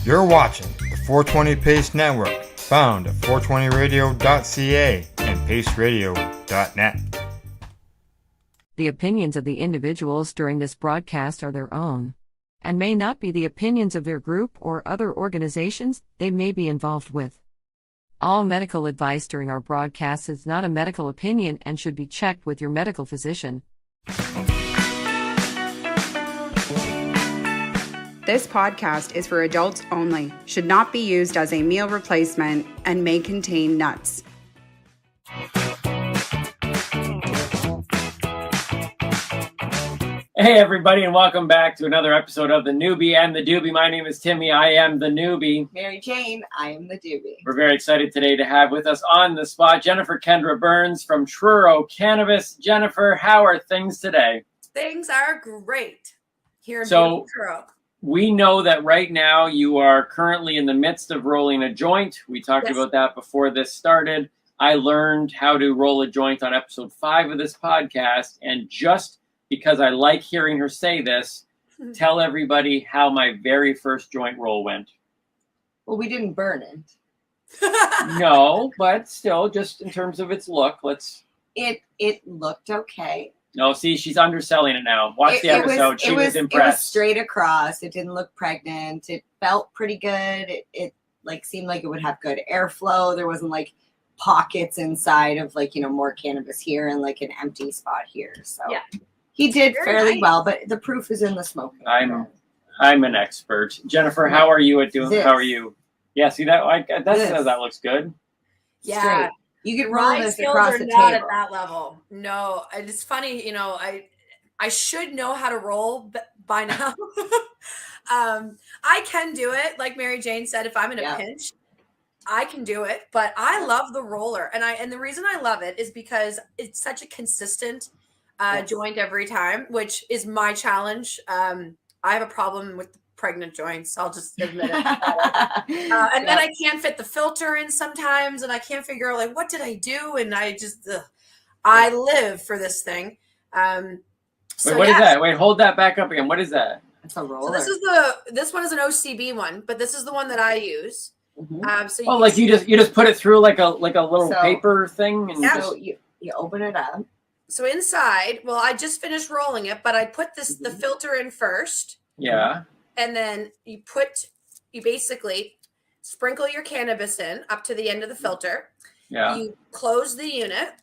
You're watching the 420 Pace Network, found at 420radio.ca and paceradio.net. The opinions of the individuals during this broadcast are their own, and may not be the opinions of their group or other organizations they may be involved with. All medical advice during our broadcast is not a medical opinion and should be checked with your medical physician. This podcast is for adults only, should not be used as a meal replacement, and may contain nuts. Hey everybody, and welcome back to another episode of the Noobie and the Doobie. My name is Timmy. I am the Noobie. Mary Jane, I am the Doobie. We're very excited today to have with us on the spot Jennifer Kendra Burns from Truro Cannabis. Jennifer, how are things today? Things are great here in Truro. We know that right now you are currently in the midst of rolling a joint. We talked about that before this started. I learned how to roll a joint on episode 5 of this podcast, and just because I like hearing her say this, tell everybody how my very first joint roll went. Well, we didn't burn it. No, but still, just in terms of its look, It looked okay. No, see, she's underselling it now. Watch the episode. She was impressed. It was straight across. It didn't look pregnant. It felt pretty good. It seemed like it would have good airflow. There wasn't like pockets inside of more cannabis here and like an empty spot here. So yeah. He did fairly well, but the proof is in the smoke. I'm an expert. Jennifer, how are you at doing? This. How are you? Yeah, see that? That looks good. Yeah. Straight. You could roll this skills across are the not table. At that level. No, it's funny. I should know how to roll by now. I can do it. Like Mary Jane said, if I'm in a pinch, I can do it. But I love the roller, and the reason I love it is because it's such a consistent joint every time, which is my challenge. I have a problem with pregnant joints. I'll just admit it. And then I can't fit the filter in sometimes, and I can't figure out what did I do? And I just, I live for this thing. Wait, what is that? Wait, hold that back up again. What is that? It's a roller. So this one is an OCB one, but this is the one that I use. Mm-hmm. So you just put it through like a little paper thing, and so you open it up. So inside, well, I just finished rolling it, but I put the filter in first. Yeah. And then you basically sprinkle your cannabis in up to the end of the filter. Yeah. You close the unit.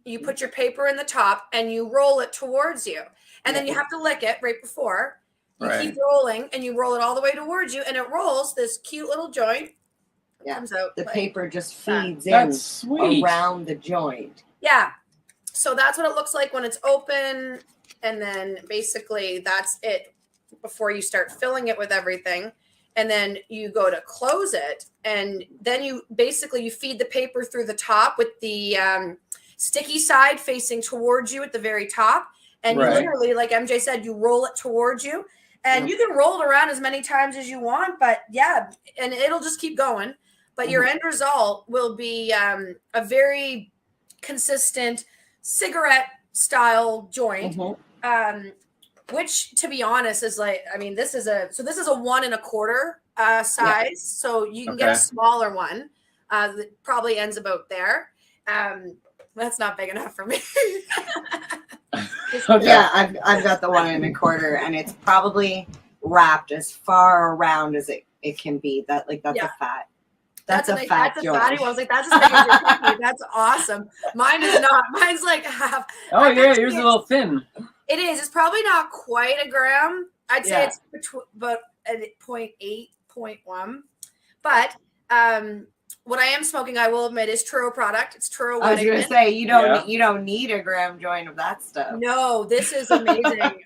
You put your paper in the top and you roll it towards you. And then you have to lick it right before. You keep rolling and you roll it all the way towards you, and it rolls this cute little joint. Yeah. Comes out the paper just feeds in around the joint. Yeah. So that's what it looks like when it's open. And then basically that's it before you start filling it with everything. And then you go to close it. And then you feed the paper through the top with the sticky side facing towards you at the very top. And you literally, like MJ said, you roll it towards you. And you can roll it around as many times as you want. But yeah, and it'll just keep going. But your end result will be a very consistent cigarette style joint, which to be honest is this is a 1 1/4 size. So you can get a smaller one that probably ends about there. That's not big enough for me. Yeah, I've got the 1 1/4, and it's probably wrapped as far around as it can be. That's a fat. That's a fat joint. I was like, that's as big as your cookie. That's awesome. Mine is not. Mine's like half. Oh yeah, yours is a little thin. It is. It's probably not quite a gram. I'd say it's about 0.8, 0.1. But what I am smoking, I will admit, is Truro product. It's Truro. I was going to say you don't need a gram joint of that stuff. No, this is amazing.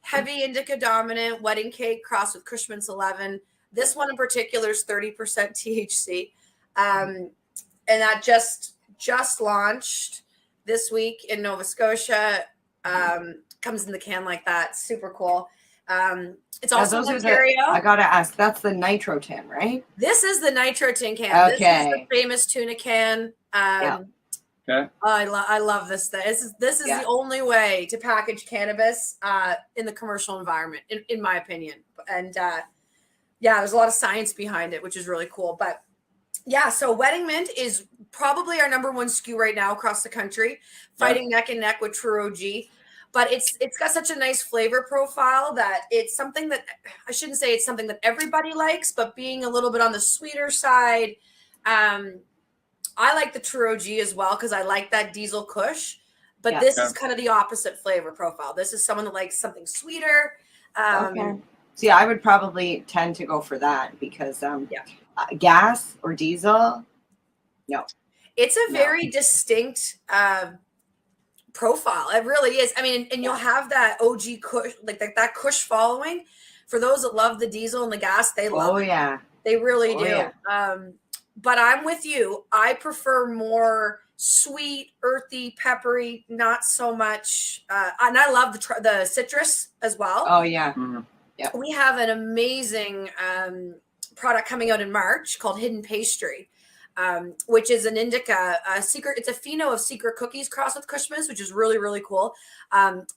Heavy indica dominant wedding cake crossed with Cushman's 11. This one in particular is 30% THC. And that just launched this week in Nova Scotia. Comes in the can like that. Super cool. It's also in Ontario. I got to ask, that's the Nitro tin, right? This is the Nitro tin can. Okay. This is the famous tuna can. Okay. I love this thing. This is the only way to package cannabis in the commercial environment, in my opinion. And Yeah, there's a lot of science behind it, which is really cool. But yeah, so Wedding Mint is probably our number one SKU right now across the country, fighting neck and neck with Truro G. But it's got such a nice flavor profile that it's something that I shouldn't say it's something that everybody likes, but being a little bit on the sweeter side, I like the Truro G as well because I like that diesel kush. But this is kind of the opposite flavor profile. This is someone that likes something sweeter. Okay. See, I would probably tend to go for that because gas or diesel, no. It's a very distinct profile. It really is. I mean, and you'll have that OG kush, like that kush following. For those that love the diesel and the gas, they love it. Yeah. They really do. Yeah. But I'm with you. I prefer more sweet, earthy, peppery, not so much. And I love the citrus as well. Oh, yeah. Mm-hmm. Yeah. We have an amazing product coming out in March called Hidden Pastry, which is an indica, secret. It's a pheno of secret cookies crossed with Kushmas, which is really, really cool.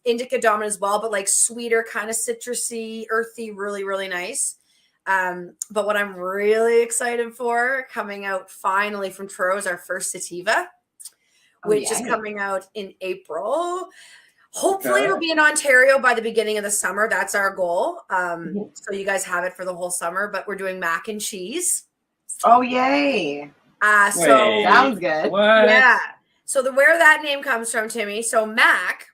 Indica dominant as well, but like sweeter, kind of citrusy, earthy, really, really nice. But what I'm really excited for coming out finally from Truro is our first sativa, which is coming out in April. Hopefully it'll be in Ontario by the beginning of the summer. That's our goal. So you guys have it for the whole summer, but we're doing mac and cheese. Oh, yay. So sounds good. What? Yeah. So where that name comes from, Timmy. So mac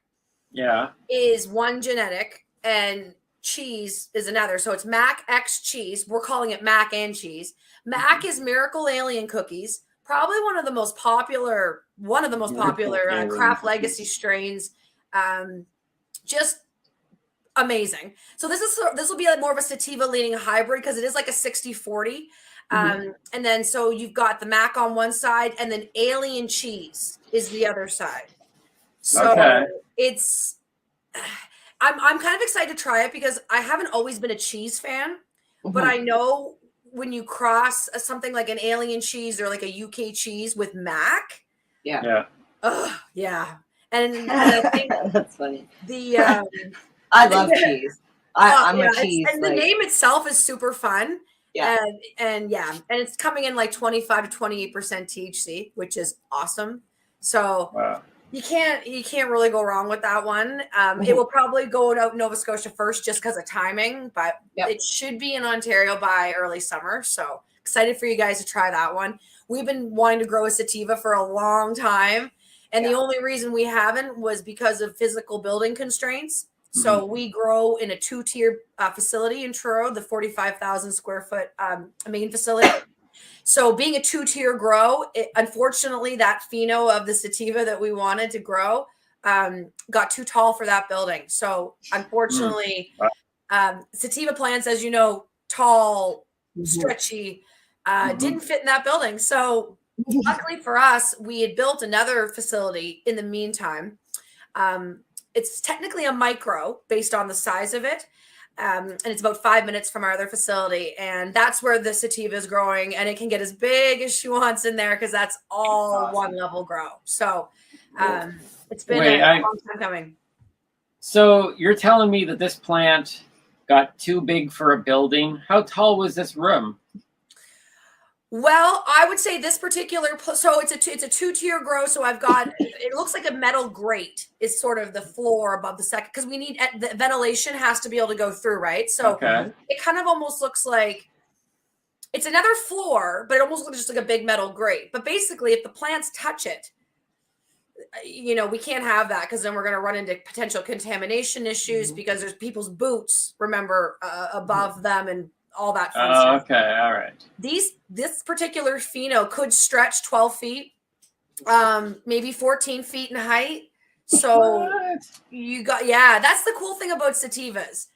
is one genetic and cheese is another. So it's mac X cheese. We're calling it mac and cheese. Mac is Miracle Alien Cookies. Probably one of the most popular craft legacy strains. Just amazing. So this will be like more of a sativa leaning hybrid because it is like a 60-40. And then so you've got the mac on one side and then alien cheese is the other side. So it's I'm kind of excited to try it because I haven't always been a cheese fan, but I know when you cross something like an alien cheese or like a UK cheese with mac. Yeah. And I think that's funny. I love cheese. I'm a cheese. And the name itself is super fun. Yeah. And it's coming in like 25 to 28% THC, which is awesome. So you can't really go wrong with that one. It will probably go out in Nova Scotia first just because of timing, but it should be in Ontario by early summer. So excited for you guys to try that one. We've been wanting to grow a sativa for a long time. And the only reason we haven't was because of physical building constraints. So we grow in a 2-tier facility in Truro, the 45,000 square foot main facility. So being a 2-tier grow, unfortunately, that pheno of the sativa that we wanted to grow got too tall for that building. So unfortunately, sativa plants, as you know, tall, stretchy, didn't fit in that building. So luckily for us, we had built another facility in the meantime. It's technically a micro based on the size of it. And it's about 5 minutes from our other facility. And that's where the sativa is growing. And it can get as big as she wants in there because that's all one level grow. So it's been a long time coming. So you're telling me that this plant got too big for a building. How tall was this room? Well, I would say this particular, so it's a 2-tier grow. So I've got, it looks like a metal grate is sort of the floor above the second, because we need, the ventilation has to be able to go through, right? So it kind of almost looks like, it's another floor, but it almost looks just like a big metal grate. But basically, if the plants touch it, we can't have that because then we're going to run into potential contamination issues because there's people's boots, remember, above them and all that fun stuff. Okay, all right. This particular pheno could stretch 12 feet, maybe 14 feet in height. So that's the cool thing about sativas.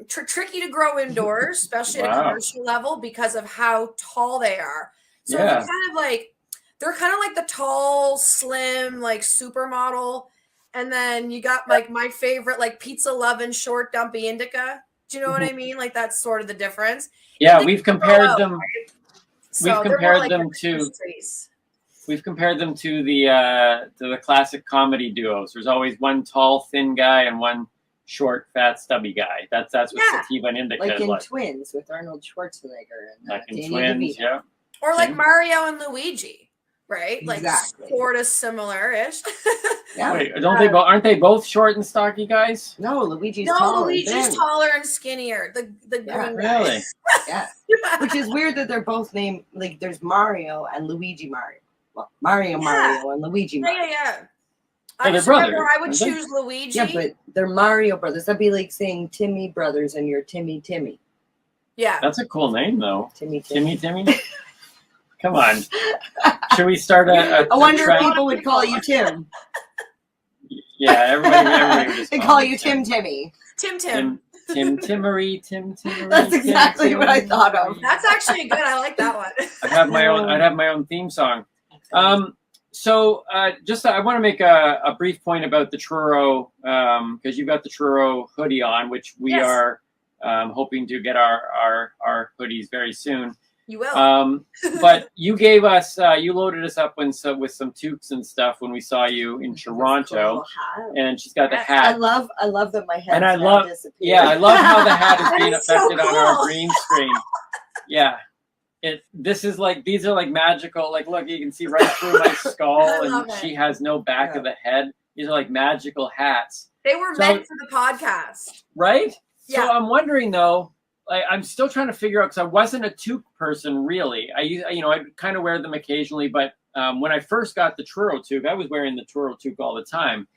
Tricky to grow indoors, especially at a commercial level because of how tall they are. So they're kind of like the tall, slim, like supermodel. And then you got like my favorite, like pizza loving, short, dumpy indica. Do you know what I mean? Like that's sort of the difference. Yeah, we've compared them. We've compared them to the classic comedy duos. There's always one tall, thin guy and one short, fat, stubby guy. That's what Yeah. sativa and indica Like is in like. Twins with Arnold Schwarzenegger and Like in Danny Twins, DeVito. yeah. Or like Yeah. Mario and Luigi, right? Like Exactly. sort of similar-ish. Yeah. Wait, aren't they both short and stocky guys? No, Luigi's No, taller. Luigi's thin. taller and skinnier. The Yeah. green guy. Really? Yeah. Which is weird that they're both named, like, there's Mario and Luigi Mario. Well, Mario Mario and Luigi Yeah, Mario. yeah. Oh, I they're just remember brothers, I would aren't they? choose Luigi. Yeah, but they're Mario brothers. That'd be like saying Timmy brothers and you're Timmy. yeah. That's a cool name, though. Timmy. Timmy. Come on. Should we start a I wonder if trend? people would call you Tim. Yeah, everybody would just They call call me you Timmy. Tim. Tim Timmery. That's exactly what I thought of. That's actually good. I like that one. I'd have my own theme song. So just I want to make a brief point about the Truro, because you've got the Truro hoodie on, which we Yes. are hoping to get our hoodies very soon. You will. But you gave us, you loaded us up with some toques and stuff when we saw you in Toronto, Cool hat. and she's got the I hat. love that my head. And I love how the hat is That being is so affected on our cool. green screen. Yeah. These are like magical, like look, you can see right through my skull, I love and it. she has no back of the head. These are like magical hats, They were meant for the podcast. right? Yeah. So I'm wondering though, like I'm still trying to figure out, because I wasn't a toque person really. I kind of wear them occasionally, but when I first got the Truro toque, I was wearing the Truro toque all the time.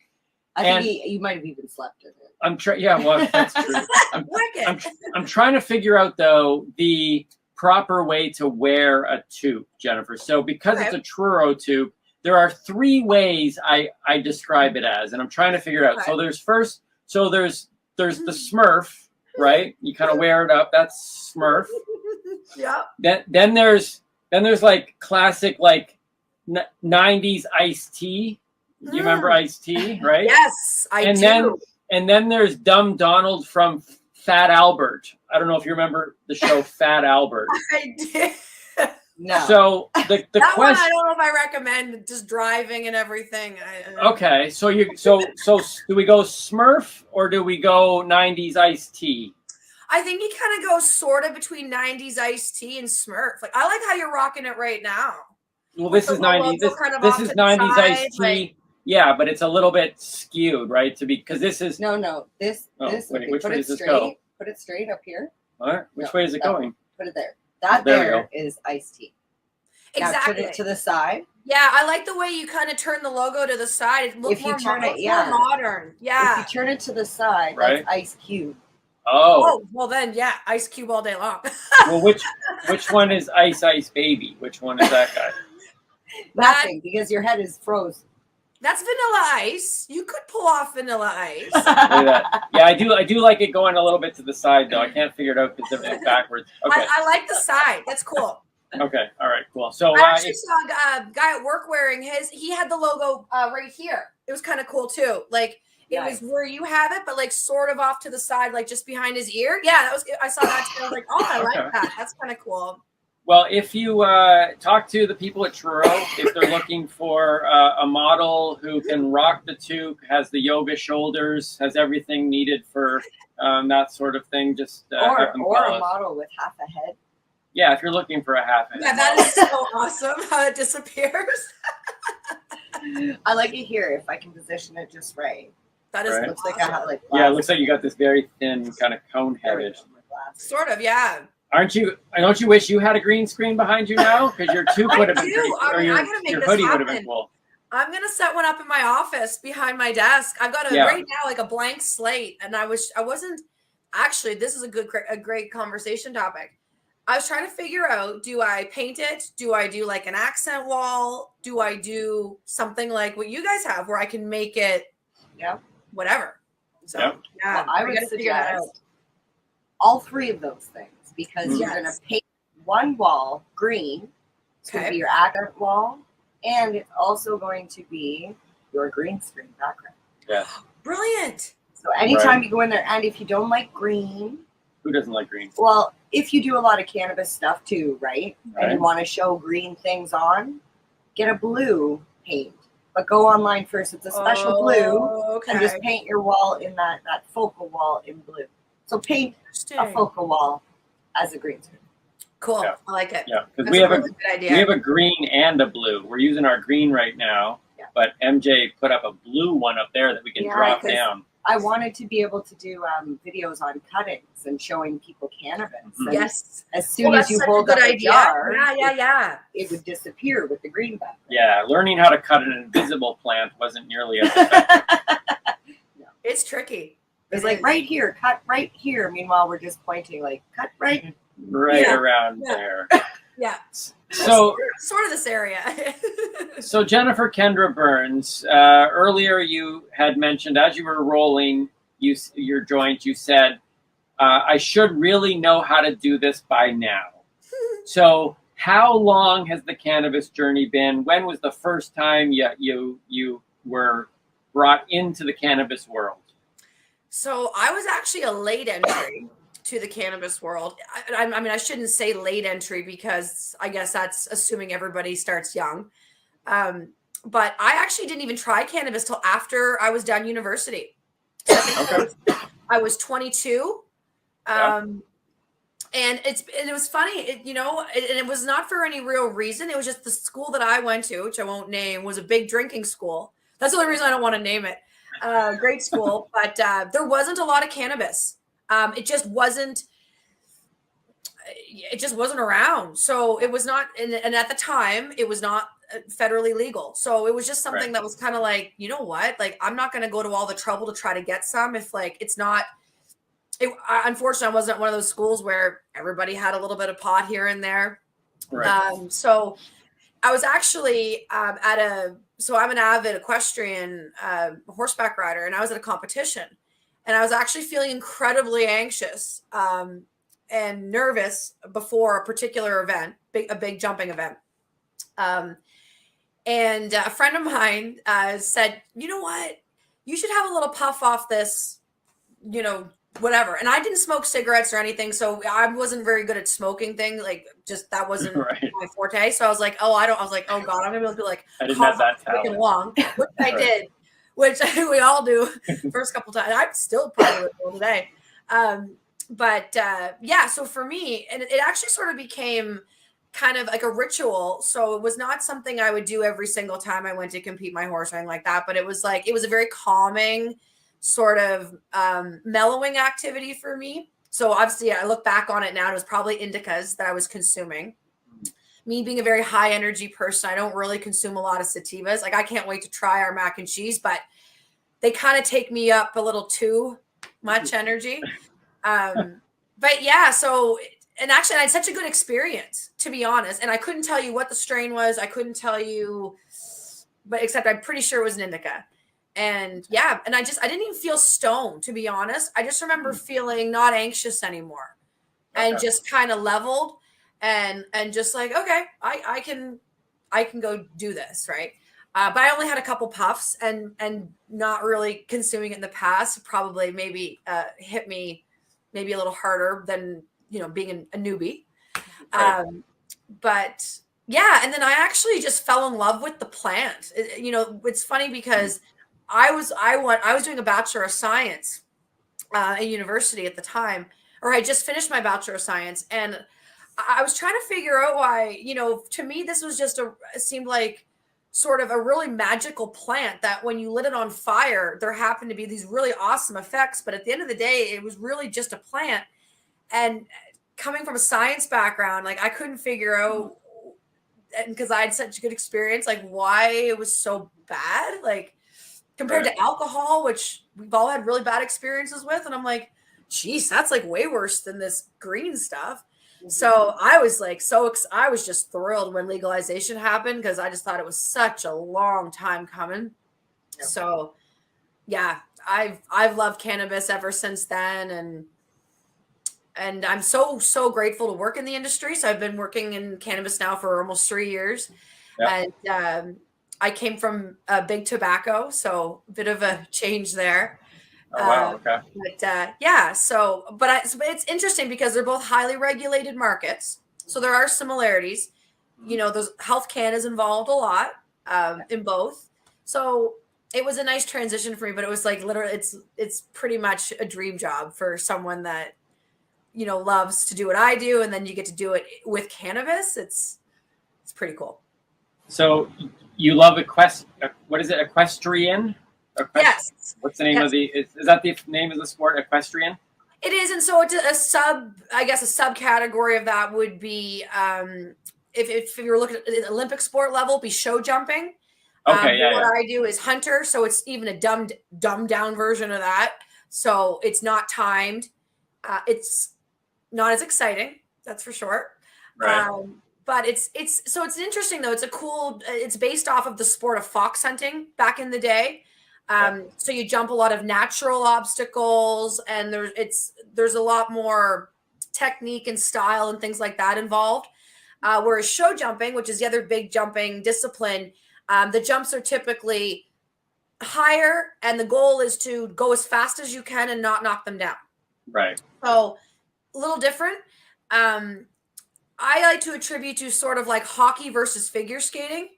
I think you might have even slept in it. Yeah, well, that's true. Wicked. I'm trying to figure out though the proper way to wear a toque, Jennifer. So because it's a Truro toque, there are 3 ways I describe it as, and I'm trying to figure it out. Okay. So there's the Smurf, right? You kind of wear it up. That's Smurf. Yeah. Then there's like classic like 90s iced tea. You remember iced tea, right? Yes, I do. And then there's Dumb Donald from Fat Albert. I don't know if you remember the show Fat Albert. I did. No. So the That one, I question. don't know if I recommend just driving and everything. Okay, so do we go Smurf or do we go 90s iced tea? I think you kind of go sort of between 90s iced tea and Smurf. Like I like how you're rocking it right now. Well, this is 90s. This is 90s iced tea. Yeah, but it's a little bit skewed, right? Because this is No. This. Oh, This. wait, Okay, which put way it does this straight. go? Put it straight up here. all right. Which No, way is it that going? Put it there. That There we there is iced tea. Now Exactly. turn it to the side. Yeah, I like the way you kind of turn the logo to the side. It looks If you more, turn it, looks yeah. more modern. Yeah. If you turn it to the side, Right. that's Ice Cube. Oh, Oh, well then, yeah, Ice Cube all day long. well, which one is Ice Baby? Which one is that guy? Nothing, because your head is frozen. That's Vanilla Ice. You could pull off Vanilla Ice. Look at that. Yeah, I do like it going a little bit to the side though. I can't figure it out because everything's backwards. Okay. I like the side. That's cool. Okay. All right. Cool. So I actually saw a guy at work wearing his. He had the logo right here. It was kind of cool too. Like it Nice. was where you have it, but like sort of off to the side, like just behind his ear. Yeah, that was. I saw that too. I was like, oh, I like Okay. that. That's kind of cool. well, if you talk to the people at Truro, if they're looking for a model who can rock the toque, has the yoga shoulders, has everything needed for that sort of thing, just have them or call a us. model with half a head. Yeah, if you're looking for a half head Yeah, that is so awesome how it disappears. I like it here if I can position it just right. That is Right. Looks like I awesome. have like Yeah, it looks like you got this very thin kind of cone There we headish. go, my glasses. Sort of, yeah. Don't you wish you had a green screen behind you now? Because your toque would have been do. pretty, I or mean, your, I gotta make your this hoodie would have been happen. cool. I'm gonna set one up in my office behind my desk. I've got right now like a blank slate, and I wasn't actually. This is a great conversation topic. I was trying to figure out: do I paint it? Do I do like an accent wall? Do I do something like what you guys have, where I can make it, whatever? So Yep. yeah, Well, I would gotta figure that out. suggest all 3 of those things because you're going to Yes. paint one wall green. It's going to Okay. be your accent wall, and it's also going to be your green screen background. Yeah. Brilliant. So anytime you go in there, and if you don't like green, Who doesn't like green? well, if you do a lot of cannabis stuff too, right? And Right. you want to show green things on, get a blue paint but go online first. It's a special blue, Okay. and just paint your wall in that focal wall in blue. So paint a focal wall as a green screen. Cool. Yeah. I like it. Yeah, because That's we a have really good idea. we have a green and a blue. We're using our green right now, but MJ put up a blue one up there that we can drop down. I wanted to be able to do videos on cuttings and showing people cannabis. Mhm. Yes. As soon as you hold up a jar, it would disappear with the green background. Yeah, learning how to cut an invisible plant wasn't nearly as effective. No. It's tricky. It's like right here, cut right here. Meanwhile, we're just pointing like cut right around there. Yeah. So sort of this area. So Jennifer Kendra Burns, earlier you had mentioned as you were rolling your joint, you said, I should really know how to do this by now. So how long has the cannabis journey been? When was the first time you were brought into the cannabis world? So I was actually a late entry to the cannabis world. I mean, I shouldn't say late entry because I guess that's assuming everybody starts young. But I actually didn't even try cannabis till after I was done university. So I was 22. And it was funny, and it was not for any real reason. It was just the school that I went to, which I won't name, was a big drinking school. That's the only reason I don't want to name it. Great school, but there wasn't a lot of cannabis. It just wasn't around. So it was not, and at the time it was not federally legal. So it was just something that was kind of like, you know what, like, I'm not going to go to all the trouble to try to get some if like, it's not, unfortunately I wasn't one of those schools where everybody had a little bit of pot here and there. So I was actually so I'm an avid equestrian horseback rider, and I was at a competition. And I was actually feeling incredibly anxious and nervous before a particular event, a big jumping event. And a friend of mine said, you know what, you should have a little puff off this, whatever. And I didn't smoke cigarettes or anything, so I wasn't very good at smoking things. Like, just that wasn't my forte. So I was like, oh God, I'm gonna be able to like I didn't have that talent. Long, which I did. Which we all do first couple times. I'm still probably today. So for me, and it actually sort of became kind of like a ritual. So it was not something I would do every single time I went to compete my horse riding like that. But it was a very calming sort of mellowing activity for me. So obviously I look back on it now, it was probably indicas that I was consuming. Me being a very high energy person, I don't really consume a lot of sativas. Like, I can't wait to try our mac and cheese, but they kind of take me up a little too much energy. But yeah, so, and actually I had such a good experience, to be honest. And I couldn't tell you what the strain was. I couldn't tell you, but except I'm pretty sure it was an indica. And yeah, and I didn't even feel stoned, to be honest. I just remember feeling not anxious anymore and just kind of leveled. And just like, okay, I can go do this, right? But I only had a couple puffs, and not really consuming it in the past probably maybe hit me maybe a little harder than being a newbie. But yeah, and then I actually just fell in love with the plant. It's funny because I was doing a Bachelor of Science at university at the time, or I just finished my Bachelor of Science, and I was trying to figure out why, to me, this was just it seemed like sort of a really magical plant that when you lit it on fire, there happened to be these really awesome effects. But at the end of the day, it was really just a plant. And coming from a science background, like, I couldn't figure out, because I had such a good experience, like, why it was so bad, like compared to alcohol, which we've all had really bad experiences with. And I'm like, geez, that's like way worse than this green stuff. So I was like, I was just thrilled when legalization happened, because I just thought it was such a long time coming. Yeah. So yeah, I've loved cannabis ever since then. And I'm so grateful to work in the industry. So I've been working in cannabis now for almost 3 years. Yeah. And I came from big tobacco, so a bit of a change there. Oh, wow. Okay. But it's interesting because they're both highly regulated markets. So there are similarities. There's Health Can is involved a lot in both. So it was a nice transition for me, but it was like literally, it's pretty much a dream job for someone that, loves to do what I do, and then you get to do it with cannabis. It's pretty cool. So you love what is it? Equestrian? Yes. What's the name of the? Is that the name of the sport? Equestrian. It is, and so it's a subcategory of that would be if you're looking at the Olympic sport level, be show jumping. Okay, what I do is hunter, so it's even a dumbed down version of that. So it's not timed. It's not as exciting, that's for sure. Right. But it's interesting though. It's based off of the sport of fox hunting back in the day. So you jump a lot of natural obstacles, and there's a lot more technique and style and things like that involved. Whereas show jumping, which is the other big jumping discipline, the jumps are typically higher, and the goal is to go as fast as you can and not knock them down. Right. So a little different. I like to attribute to sort of like hockey versus figure skating.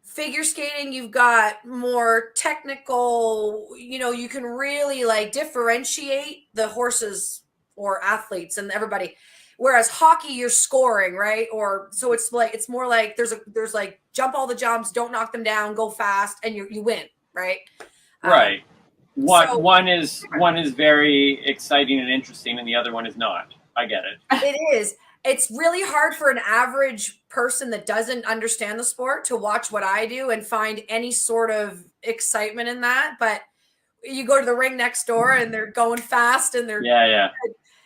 Figure skating, you've got more technical, you can really like differentiate the horses or athletes and everybody. Whereas hockey, you're scoring, right? Or so it's more like there's like jump all the jumps, don't knock them down, go fast, and you win, right? Right. One is very exciting and interesting, and the other one is not. I get it. It is. It's really hard for an average person that doesn't understand the sport to watch what I do and find any sort of excitement in that. But you go to the ring next door and they're going fast and they're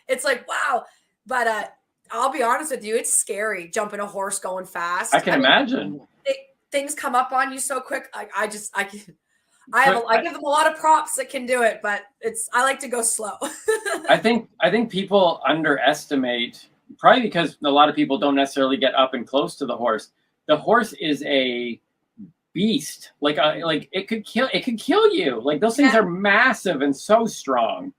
it's like, wow. But I'll be honest with you, it's scary jumping a horse going fast. I can imagine. Things come up on you so quick. I give them a lot of props that can do it, but I like to go slow. I think people underestimate, probably because a lot of people don't necessarily get up and close to the horse. The horse is a beast. Like it could kill you. Like those things are massive and so strong.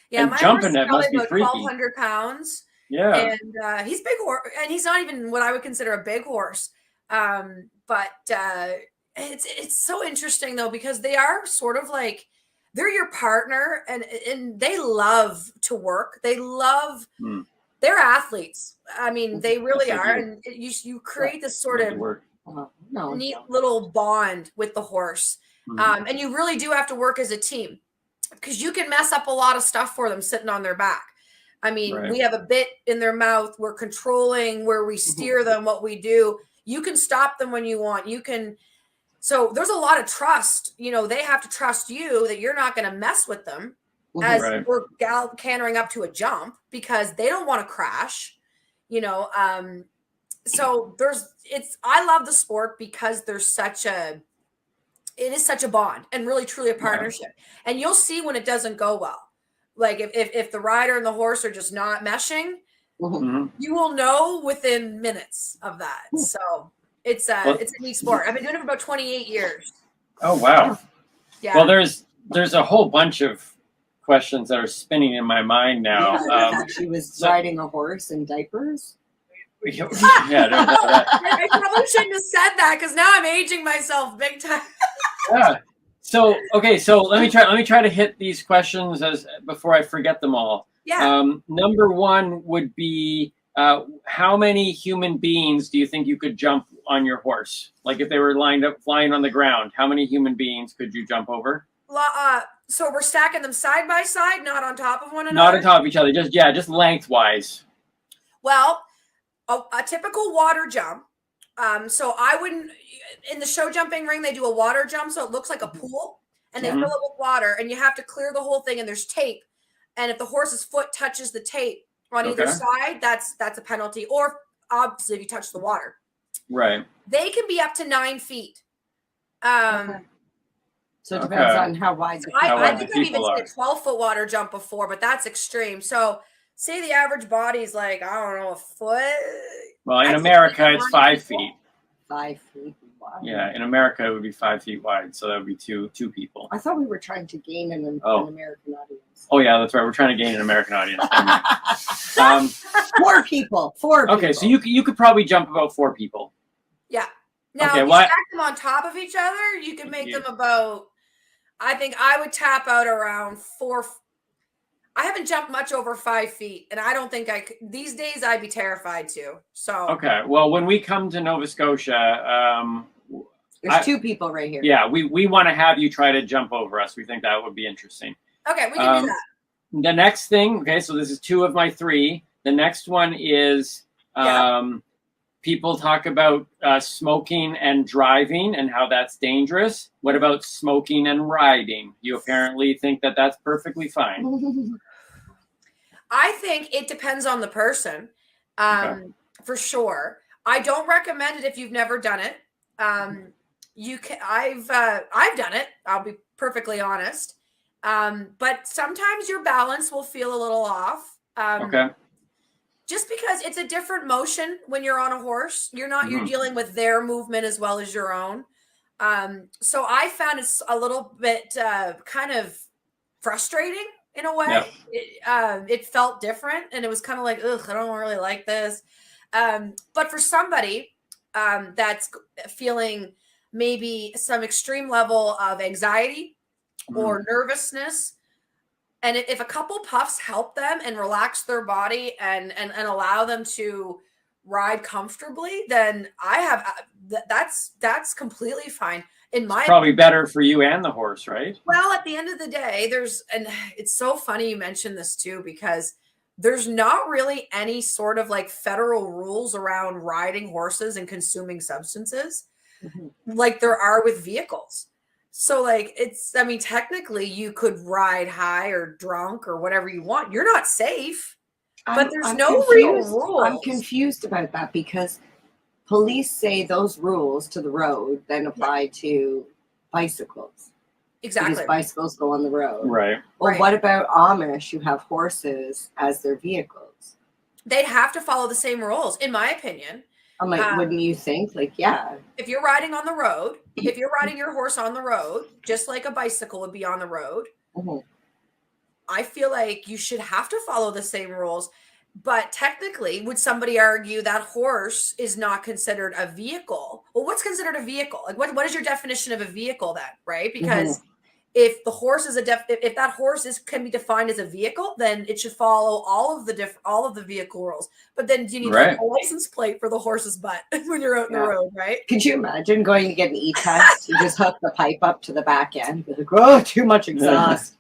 Yeah, and my jumping horse is it must be about freaky. 1,200 pounds. Yeah, and he's big horse, and he's not even what I would consider a big horse. But it's so interesting though, because they are sort of like they're your partner, and they love to work. They love. They're athletes. I mean, they really are, and you create this sort of neat little bond with the horse, and you really do have to work as a team, because you can mess up a lot of stuff for them sitting on their back. I mean, we have a bit in their mouth. We're controlling where we steer them, what we do. You can stop them when you want. You can. So there's a lot of trust. They have to trust you that you're not going to mess with them as we're cantering up to a jump, because they don't want to crash. So I love the sport because it is such a bond and really truly a partnership. And you'll see when it doesn't go well. Like if the rider and the horse are just not meshing, you will know within minutes of that. So it's a neat sport. I've been doing it for about 28 years. Oh wow. Yeah. Well, there's a whole bunch of questions that are spinning in my mind now. She was riding a horse in diapers. Yeah, I probably shouldn't have said that, because now I'm aging myself big time. Yeah. So let me try to hit these questions before I forget them all. Yeah. Number one would be how many human beings do you think you could jump on your horse? Like if they were lined up flying on the ground, how many human beings could you jump over? So we're stacking them side by side, not on top of one another? Not on top of each other, just lengthwise. Well, a typical water jump. So I wouldn't, in the show jumping ring, they do a water jump, so it looks like a pool, and they fill it with water, and you have to clear the whole thing, and there's tape. And if the horse's foot touches the tape on either side, that's a penalty. Or obviously if you touch the water. Right. They can be up to 9 feet. So it depends on how wide the I think I've even seen a 12-foot water jump before, but that's extreme. So say the average body's like, I don't know, a foot. Well, in America, it's 5 feet. 5 feet wide. Yeah, in America, it would be 5 feet wide, so that would be two people. I thought we were trying to gain an American audience. Oh yeah, that's right. We're trying to gain an American audience. 4 people. 4 people. Okay, so you could probably jump about 4 people. Yeah. Now, Okay, if you what? stack them on top of each other, you can make them about, I think I would tap out around 4. I haven't jumped much over 5 feet, and I don't think I could. These days, I'd be terrified to. So Okay, well, when we come to Nova Scotia, There's 2 people right here. yeah, we want to have you try to jump over us. We think that would be interesting. okay, we can do that. The next thing, okay, so this is 2 of my 3. The next one is people talk about smoking and driving and how that's dangerous. What about smoking and riding? You apparently think that that's perfectly fine. I think it depends on the person, for sure. I don't recommend it if you've never done it. You can. I've done it. I'll be perfectly honest. But sometimes your balance will feel a little off. Okay. Just because it's a different motion when you're on a horse, you're dealing with their movement as well as your own. So I found it's a little bit kind of frustrating in a way. Yeah. It felt different, and it was kind of like, ugh, I don't really like this. But for somebody that's feeling maybe some extreme level of anxiety or nervousness, and if a couple puffs help them and relax their body and allow them to ride comfortably, then that's completely fine. In my Probably better for you and the horse, right? Well, at the end of the day, and it's so funny you mentioned this too, because there's not really any sort of like federal rules around riding horses and consuming substances like there are with vehicles. So like technically you could ride high or drunk or whatever you want. You're not safe, but there's no real rules. I'm confused about that because police say those rules to the road then apply to bicycles. Exactly. Because bicycles go on the road. Right. Well, what about Amish who have horses as their vehicles? They'd have to follow the same rules, in my opinion. I'm like, wouldn't you think? Like, yeah. If you're riding on the road, if you're riding your horse on the road, just like a bicycle would be on the road, I feel like you should have to follow the same rules. But technically, would somebody argue that horse is not considered a vehicle? Well, what's considered a vehicle? Like, what is your definition of a vehicle then, right? Because if the horse is if that horse can be defined as a vehicle, then it should follow all of the vehicle rules. But then you need a license plate for the horse's butt when you're out in the road, right? Could you imagine going to get an e-test? You just hook the pipe up to the back end. Be like, oh, too much exhaust.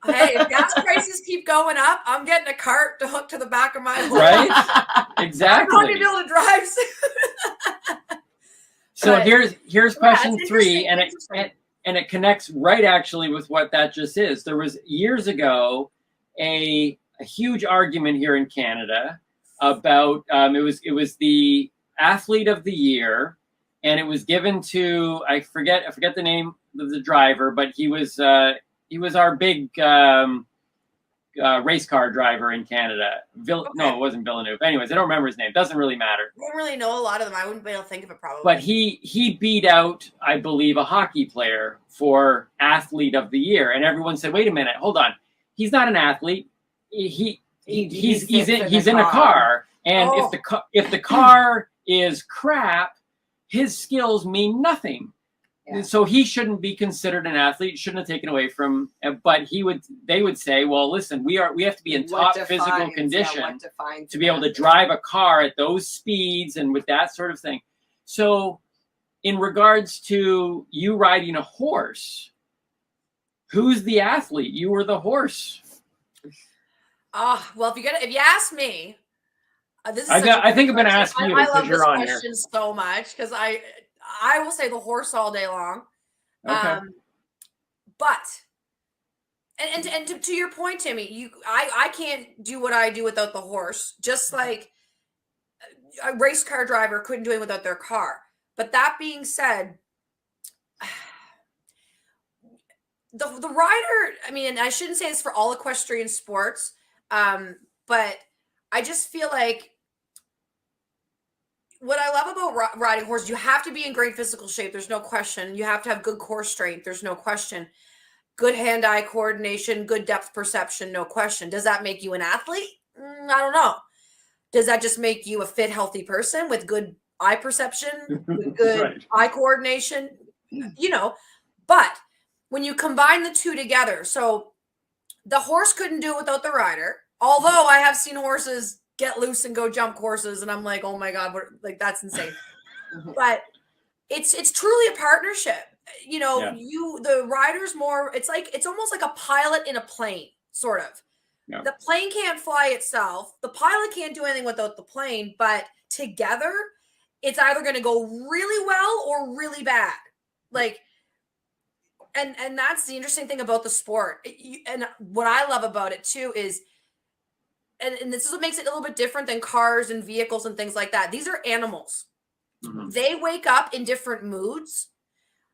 Hey, if gas prices keep going up, I'm getting a cart to hook to the back of my horse. Right? Exactly. I'm not gonna be able to drive soon. So here's question 3, and it connects right actually with what that just is. There was years ago a huge argument here in Canada about it was the athlete of the year, and it was given to I forget the name of the driver, but he was our big race car driver in Canada. No, it wasn't Villeneuve. Anyways, I don't remember his name. Doesn't really matter. I don't really know a lot of them. I wouldn't be able to think of it probably. But he beat out, I believe, a hockey player for athlete of the year, and everyone said, "Wait a minute, hold on. He's not an athlete. He's in a car, and if the car is crap, his skills mean nothing." Yeah. So he shouldn't be considered an athlete. Shouldn't have taken away from. But they would say, well, listen, we have to be in top physical condition to be able to drive a car at those speeds and with that sort of thing. So, in regards to you riding a horse, who's the athlete? You or the horse? Well, if you ask me, this is. I think I'm going to ask you because you're on here. I love this question so much because I will say the horse all day long. Okay. But and to your point, Timmy, I can't do what I do without the horse, just like a race car driver couldn't do it without their car. But that being said, the rider, and I shouldn't say this for all equestrian sports, but I just feel like what I love about riding horse, you have to be in great physical shape. There's no question. You have to have good core strength. There's no question. Good hand-eye coordination, good depth perception, no question. Does that make you an athlete? I don't know. Does that just make you a fit, healthy person with good eye perception, with good Right. eye coordination, you know. But when you combine the two together, so the horse couldn't do it without the rider. Although I have seen horses get loose and go jump courses, and I'm like, oh my God, like that's insane. But it's truly a partnership. You know, Yeah. the rider's more, it's almost like a pilot in a plane, sort of. Yeah. The plane can't fly itself. The pilot can't do anything without the plane, but together it's either going to go really well or really bad. Like, and that's the interesting thing about the sport. And what I love about it too is, and this is what makes it a little bit different than cars and vehicles and things like that. These are animals. Mhm. They wake up in different moods.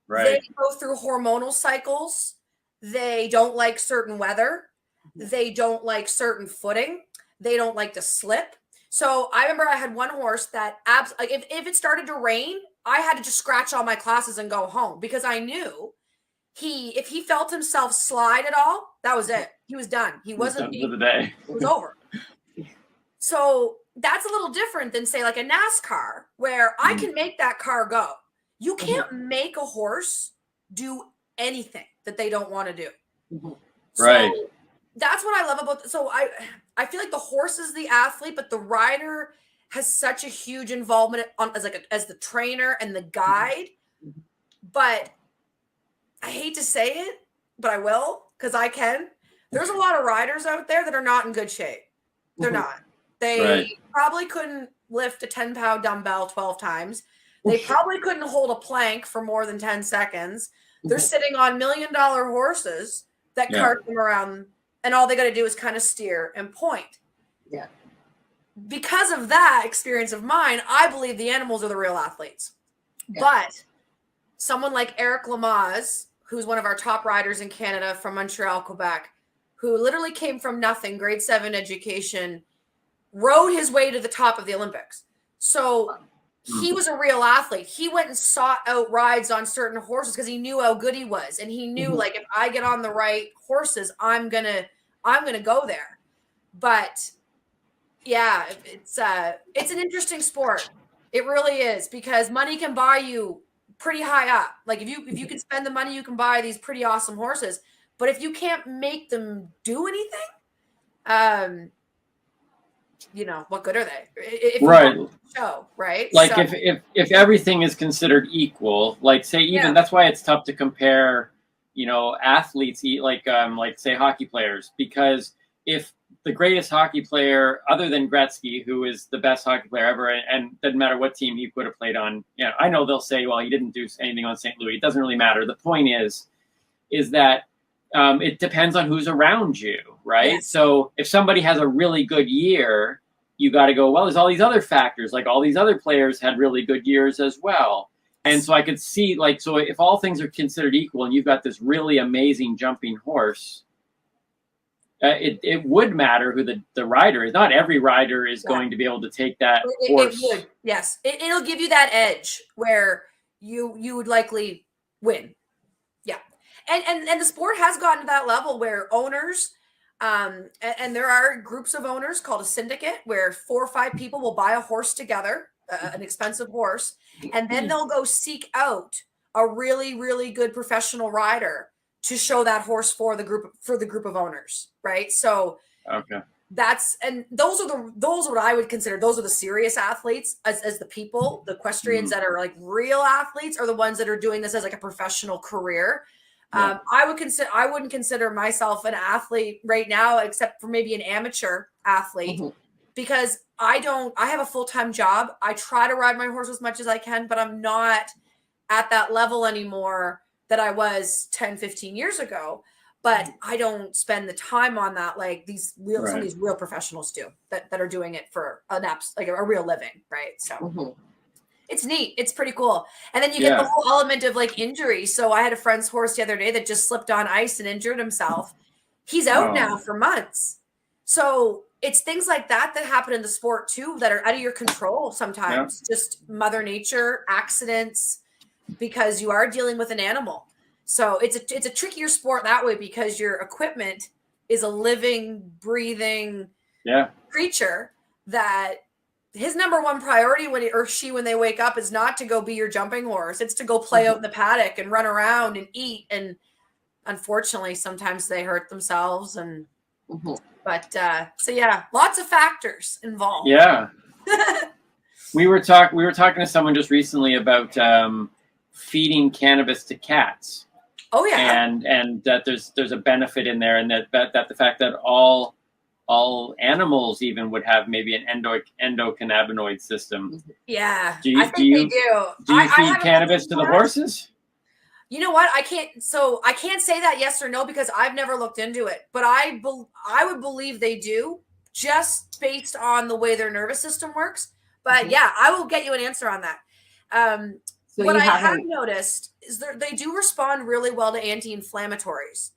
Right. They go through hormonal cycles. They don't like certain weather. They don't like certain footing. They don't like to slip. So I remember I had one horse that like if it started to rain, I had to just scratch all my classes and go home, because I knew if he felt himself slide at all, that was it. He was done. He wasn't Done for the day. It was over. So that's a little different than, say, like a NASCAR, where I can make that car go. You can't make a horse do anything that they don't want to do. Right. So that's what I love about. So I feel like the horse is the athlete, but the rider has such a huge involvement as the trainer and the guide. But I hate to say it, but I will, because I can. There's a lot of riders out there that are not in good shape. They're not. They probably couldn't lift a 10-pound dumbbell 12 times. They probably couldn't hold a plank for more than 10 seconds. They're sitting on $1 million horses that cart them around, and all they got to do is kind of steer and point. Yeah. Because of that experience of mine, I believe the animals are the real athletes. Yeah. But someone like Eric Lamaze, who's one of our top riders in Canada from Montreal, Quebec, who literally came from nothing, grade 7 education, rode his way to the top of the Olympics. So he was a real athlete. He went and sought out rides on certain horses because he knew how good he was. And he knew, like, if I get on the right horses, I'm gonna go there. But yeah, it's an interesting sport. It really is, because money can buy you pretty high up. Like, if you can spend the money, you can buy these pretty awesome horses. But if you can't make them do anything, you know, what good are they? If Right. Show, right? Like, So, if everything is considered equal, like, say, even that's why it's tough to compare, you know, athletes, like say hockey players, because if the greatest hockey player other than Gretzky, who is the best hockey player ever, and doesn't matter what team he would have played on, you know, I know they'll say, well, he didn't do anything on St. Louis. It doesn't really matter. The point is that it depends on who's around you, right? Yes. So if somebody has a really good year, you got to go, well, there's all these other factors. Like, all these other players had really good years as well. And so I could see, like, so if all things are considered equal and you've got this really amazing jumping horse, it would matter who the rider is. Not every rider is going to be able to take that horse. It would, yes. It'll give you that edge where you would likely win. Yeah. And the sport has gotten to that level where owners, and there are groups of owners called a syndicate, where 4 or 5 people will buy a horse together, an expensive horse, and then they'll go seek out a really, really good professional rider to show that horse for the group of owners, right? So Okay. those are what I would consider, those are the serious athletes, as the people, the equestrians that are like real athletes, are the ones that are doing this as like a professional career. Yeah. I wouldn't consider myself an athlete right now, except for maybe an amateur athlete, because I have a full-time job. I try to ride my horse as much as I can, but I'm not at that level anymore that I was 10, 15 years ago. But I don't spend the time on that like some of these real professionals do, that are doing it for a real living, right? So it's neat. It's pretty cool. And then you get the whole element of like injury. So I had a friend's horse the other day that just slipped on ice and injured himself. He's out now for months. So it's things like that happen in the sport too, that are out of your control sometimes. Just Mother Nature, accidents, because you are dealing with an animal. So it's a trickier sport that way, because your equipment is a living, breathing creature that his number one priority when they wake up is not to go be your jumping horse. It's to go play out in the paddock and run around and eat. And unfortunately, sometimes they hurt themselves. And but so yeah, lots of factors involved. Yeah. We were talking to someone just recently about feeding cannabis to cats. Oh yeah. And that there's a benefit in there, and that the fact that all animals even would have maybe an endocannabinoid system. Yeah. Do you they do. Do you feed cannabis to the horses? You know what? I can't say that yes or no because I've never looked into it, but I would believe they do just based on the way their nervous system works. But yeah, I will get you an answer on that. So what I have noticed is they do respond really well to anti-inflammatories.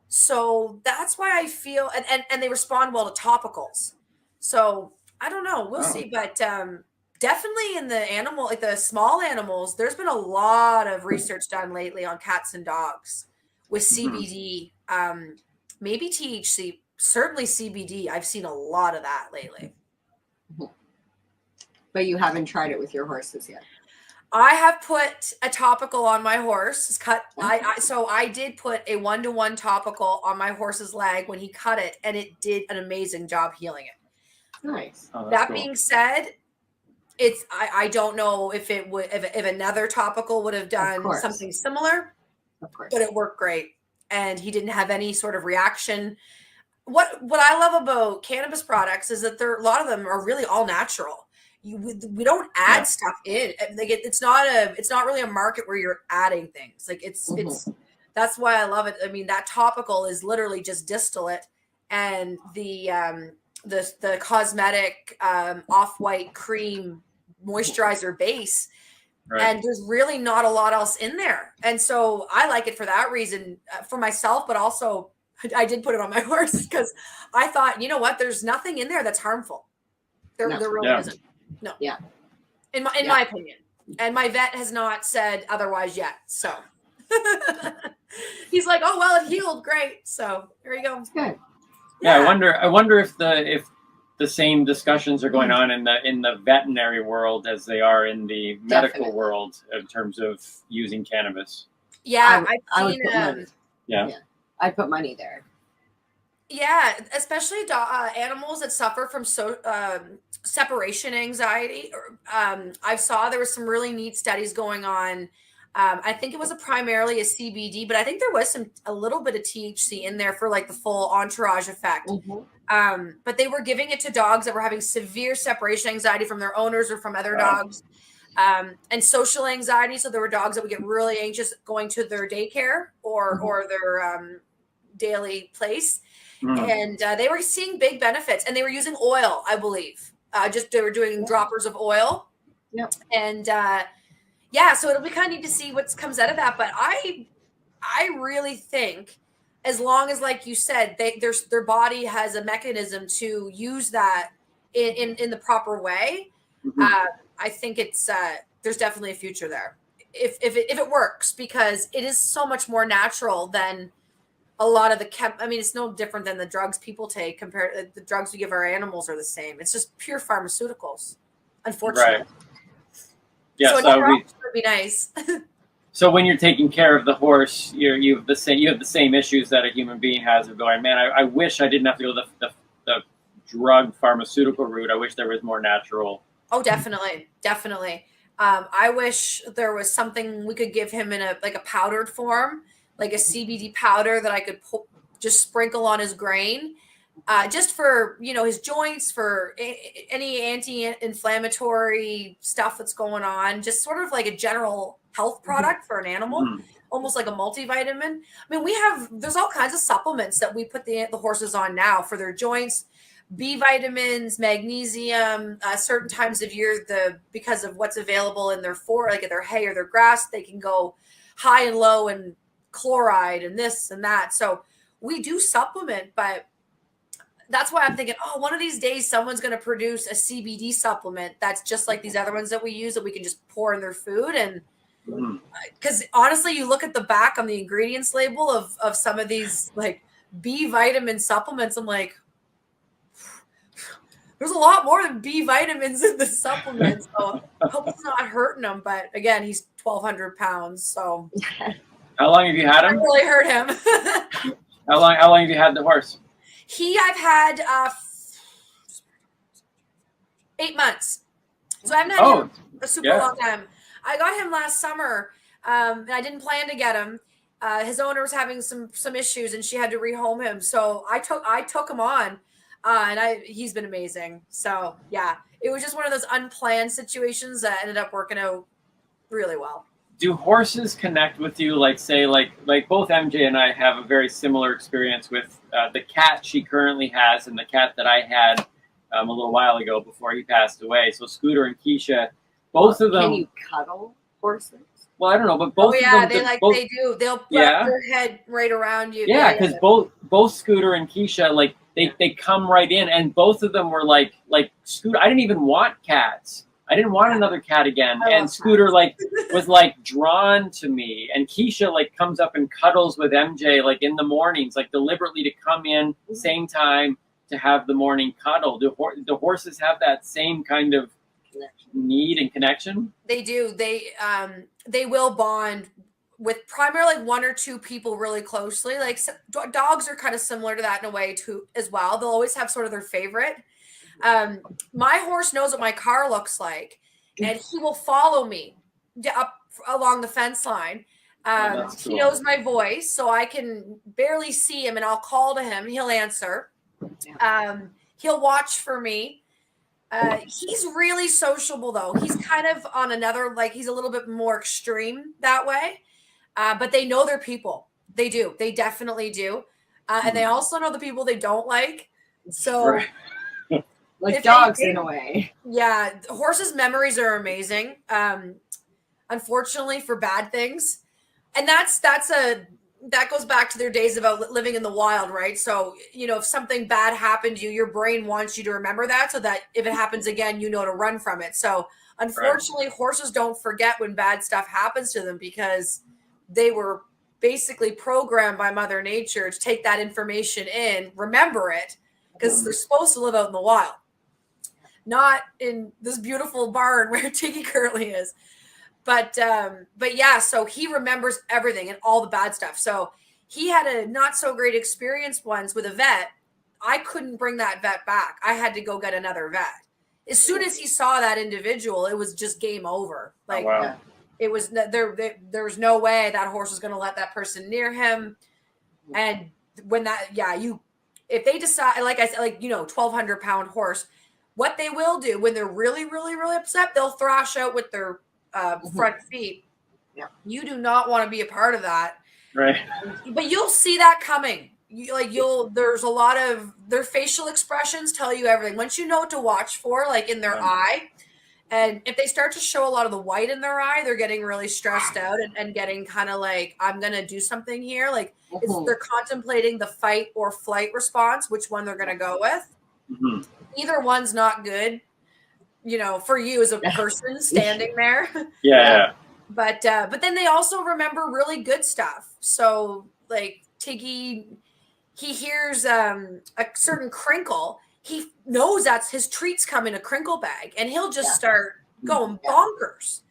So that's why I feel, and they respond well to topicals. So I don't know. We'll see. But definitely in the animal, like the small animals, there's been a lot of research done lately on cats and dogs with CBD, maybe THC, certainly CBD. I've seen a lot of that lately. But you haven't tried it with your horses yet. I have put a topical on my horse. So I did put a 1-to-1 topical on my horse's leg when he cut it, and it did an amazing job healing it. Nice. Oh, that cool. Being said, I don't know if it would if another topical would have done something similar. Of course. But it worked great, and he didn't have any sort of reaction. What I love about cannabis products is that a lot of them are really all natural. We don't add stuff in. Like it's not really a market where you're adding things. Like it's that's why I love it. I mean, that topical is literally just distillate and the cosmetic off-white cream moisturizer base. Right. And there's really not a lot else in there. And so I like it for that reason, for myself, but also I did put it on my horse because I thought, you know what, there's nothing in there that's harmful. There really isn't. No. Yeah. In my opinion. And my vet has not said otherwise yet. So he's like, oh well, it healed great. So there you go. Good. Yeah, I wonder if the same discussions are going on in the veterinary world as they are in the medical world in terms of using cannabis. Yeah, I would put money. Yeah. I'd put money there. Yeah, especially animals that suffer from separation anxiety. I saw there was some really neat studies going on. I think it was primarily a CBD, but I think there was a little bit of THC in there for like the full entourage effect. But they were giving it to dogs that were having severe separation anxiety from their owners or from other dogs, and social anxiety. So there were dogs that would get really anxious going to their daycare or their daily place. And they were seeing big benefits, and they were using oil, I believe. They were doing droppers of oil. Yep. And so it'll be kind of neat to see what comes out of that. But I really think, as long as, like you said, their body has a mechanism to use that in the proper way. I think it's there's definitely a future there if it works, because it is so much more natural than a lot of it's no different than the drugs people take compared to the drugs we give our animals are the same. It's just pure pharmaceuticals, unfortunately. Right. Yeah, so would be nice. So when you're taking care of the horse, you have the same issues that a human being has of going, man, I wish I didn't have to go the drug pharmaceutical route. I wish there was more natural. Oh, definitely. I wish there was something we could give him in a powdered form, like a CBD powder that I could just sprinkle on his grain, just for, his joints, for any anti-inflammatory stuff that's going on, just sort of like a general health product for an animal, almost like a multivitamin. I mean, there's all kinds of supplements that we put the horses on now for their joints, B vitamins, magnesium, certain times of year, because of what's available in their like their hay or their grass, they can go high and low and chloride and this and that. So we do supplement, but that's why I'm thinking, one of these days someone's going to produce a CBD supplement that's just like these other ones that we use that we can just pour in their food. And because honestly, you look at the back on the ingredients label of some of these like B vitamin supplements, I'm like, there's a lot more than B vitamins in the supplement. So I hope it's not hurting him. But again, he's 1,200 pounds. So How long have you had him? I really hurt him. How long have you had the horse? I've had 8 months. So I haven't had him a super long time. I got him last summer. And I didn't plan to get him. His owner was having some issues, and she had to rehome him. So I took him on, and he's been amazing. So yeah, it was just one of those unplanned situations that ended up working out really well. Do horses connect with you? Like say, like both MJ and I have a very similar experience with the cat she currently has and the cat that I had a little while ago before he passed away. So Scooter and Keisha, both of them. Can you cuddle horses? Well, I don't know, but both of them. They do. They'll put their head right around you. Yeah, because both Scooter and Keisha, like they come right in, and both of them were like Scooter. I didn't even want cats. I didn't want another cat again. And Scooter was drawn to me, and Keisha comes up and cuddles with MJ in the mornings, deliberately to come in same time to have the morning cuddle. Do horses have that same kind of need and connection? They do. They will bond with primarily one or two people really closely. Dogs are kind of similar to that in a way too as well. They'll always have sort of their favorite. My horse knows what my car looks like, and he will follow me up along the fence line. Cool. He knows my voice, so I can barely see him, and I'll call to him. He'll answer. He'll watch for me. He's really sociable, though. He's kind of on another, he's a little bit more extreme that way. But they know their people. They do. They definitely do. And they also know the people they don't like. So, dogs in a way. Yeah. Horses' memories are amazing. Unfortunately, for bad things. And that goes back to their days about living in the wild, right? So, if something bad happened to you, your brain wants you to remember that so that if it happens again, you know to run from it. So, unfortunately, horses don't forget when bad stuff happens to them because they were basically programmed by Mother Nature to take that information in, remember it, because they're supposed to live out in the wild, not in this beautiful barn where Tiggy currently is. But yeah, so he remembers everything and all the bad stuff. So he had a not so great experience once with a vet. I couldn't bring that vet back. I had to go get another vet. As soon as he saw that individual, it was just game over. It was there was no way that horse was going to let that person near him. And when if they decide, like I said, 1,200 pound horse, what they will do when they're really, really, really upset, they'll thrash out with their front feet. Yeah. You do not want to be a part of that. Right. But you'll see that coming. There's a lot of their facial expressions tell you everything. Once you know what to watch for, in their eye, and if they start to show a lot of the white in their eye, they're getting really stressed out and getting kind of I'm going to do something here. They're contemplating the fight or flight response, which one they're going to go with. Mm-hmm. Either one's not good. For you as a person standing there. Yeah. But then they also remember really good stuff. So Tiggy, he hears a certain crinkle. He knows that's his treats come in a crinkle bag, and he'll just start going bonkers.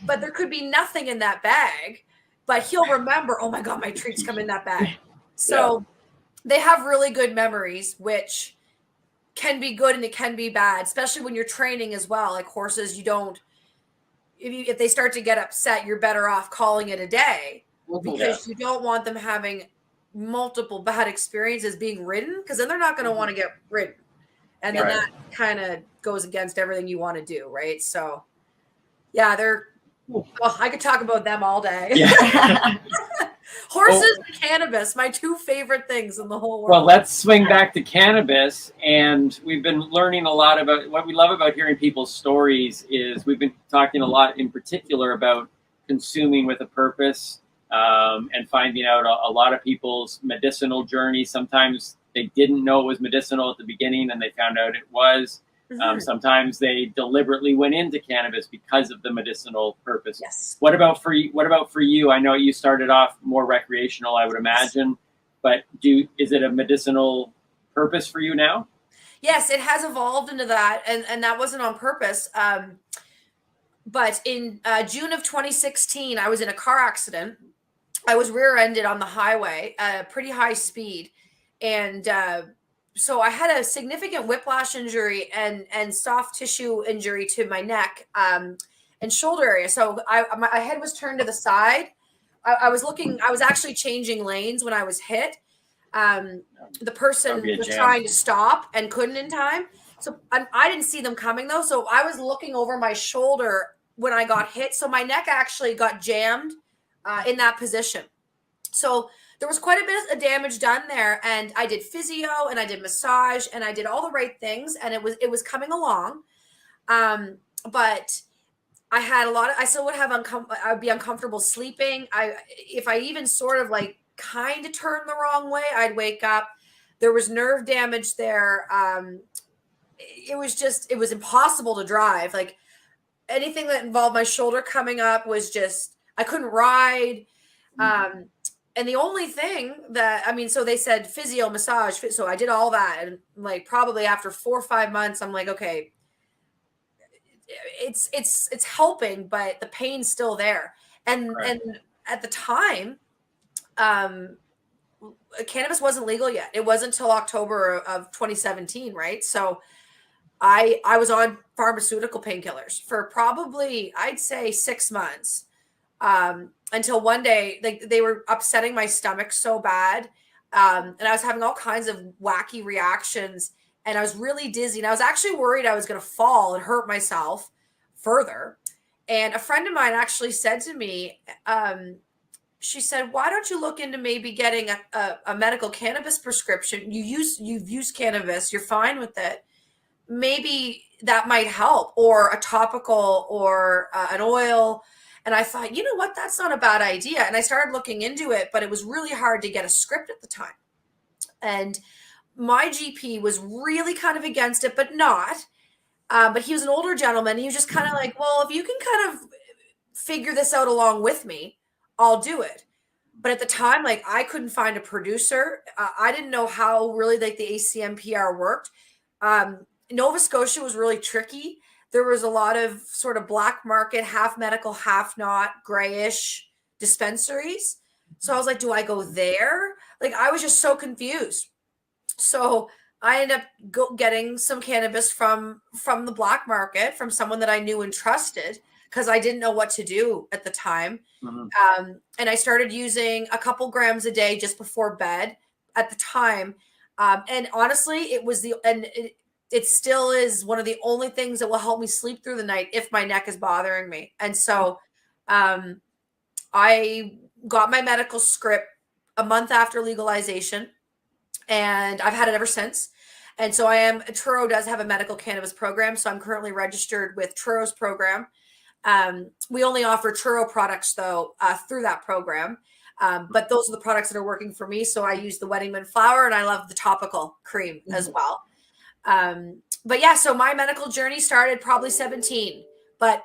But there could be nothing in that bag, but he'll remember, oh my God, my treats come in that bag. So they have really good memories, which can be good and it can be bad, especially when you're training as well. Like horses, if they start to get upset, you're better off calling it a day because you don't want them having multiple bad experiences being ridden, because then they're not going to want to get ridden. And then that kind of goes against everything you want to do, right? So, I could talk about them all day. Yeah. Horses and cannabis, my two favorite things in the whole world. Well, let's swing back to cannabis. And we've been learning a lot about what we love about hearing people's stories is we've been talking a lot in particular about consuming with a purpose and finding out a lot of people's medicinal journey. Sometimes they didn't know it was medicinal at the beginning and they found out it was. Mm-hmm. Sometimes they deliberately went into cannabis because of the medicinal purpose. Yes. What about for you? I know you started off more recreational, I would imagine, but is it a medicinal purpose for you now? Yes, it has evolved into that, and that wasn't on purpose. But in June of 2016, I was in a car accident. I was rear-ended on the highway at a pretty high speed, and so I had a significant whiplash injury and soft tissue injury to my neck and shoulder area. So my head was turned to the side. I was actually changing lanes when I was hit. The person was trying to stop and couldn't in time. So I didn't see them coming though. So I was looking over my shoulder when I got hit. So my neck actually got jammed in that position. So there was quite a bit of damage done there, and I did physio and I did massage and I did all the right things, and it was coming along. But I had I still would have I would be uncomfortable sleeping. If I even sort of like kind of turned the wrong way, I'd wake up. There was nerve damage there. It was impossible to drive. Like anything that involved my shoulder coming up was just, I couldn't ride. And the only thing so they said physio, massage. So I did all that. And like probably after 4 or 5 months, I'm like, okay, it's helping, but the pain's still there. And at the time, cannabis wasn't legal yet. It wasn't until October of 2017, right? So I was on pharmaceutical painkillers for probably, I'd say 6 months. Until one day they were upsetting my stomach so bad. And I was having all kinds of wacky reactions, and I was really dizzy, and I was actually worried I was going to fall and hurt myself further. And a friend of mine actually said to me, she said, why don't you look into maybe getting a medical cannabis prescription? You've used cannabis, you're fine with it. Maybe that might help, or a topical or an oil. And I thought, you know what, that's not a bad idea. And I started looking into it, but it was really hard to get a script at the time. And my GP was really kind of against it, but not. But he was an older gentleman. He was just kind of like, well, if you can kind of figure this out along with me, I'll do it. But at the time, like I couldn't find a producer. I didn't know how really like the ACMPR worked. Nova Scotia was really tricky. There was a lot of sort of black market, half medical, half not, grayish dispensaries. So I was like, do I go there? Like I was just so confused. So I ended up getting some cannabis from the black market, from someone that I knew and trusted, because I didn't know what to do at the time. Mm-hmm. And I started using a couple grams a day just before bed at the time. And honestly, it still is one of the only things that will help me sleep through the night if my neck is bothering me. And so I got my medical script a month after legalization, and I've had it ever since. And so Truro does have a medical cannabis program. So I'm currently registered with Truro's program. We only offer Truro products though, through that program. But those are the products that are working for me. So I use the Wedding Mint flower, and I love the topical cream as well. But yeah, so my medical journey started probably 17, but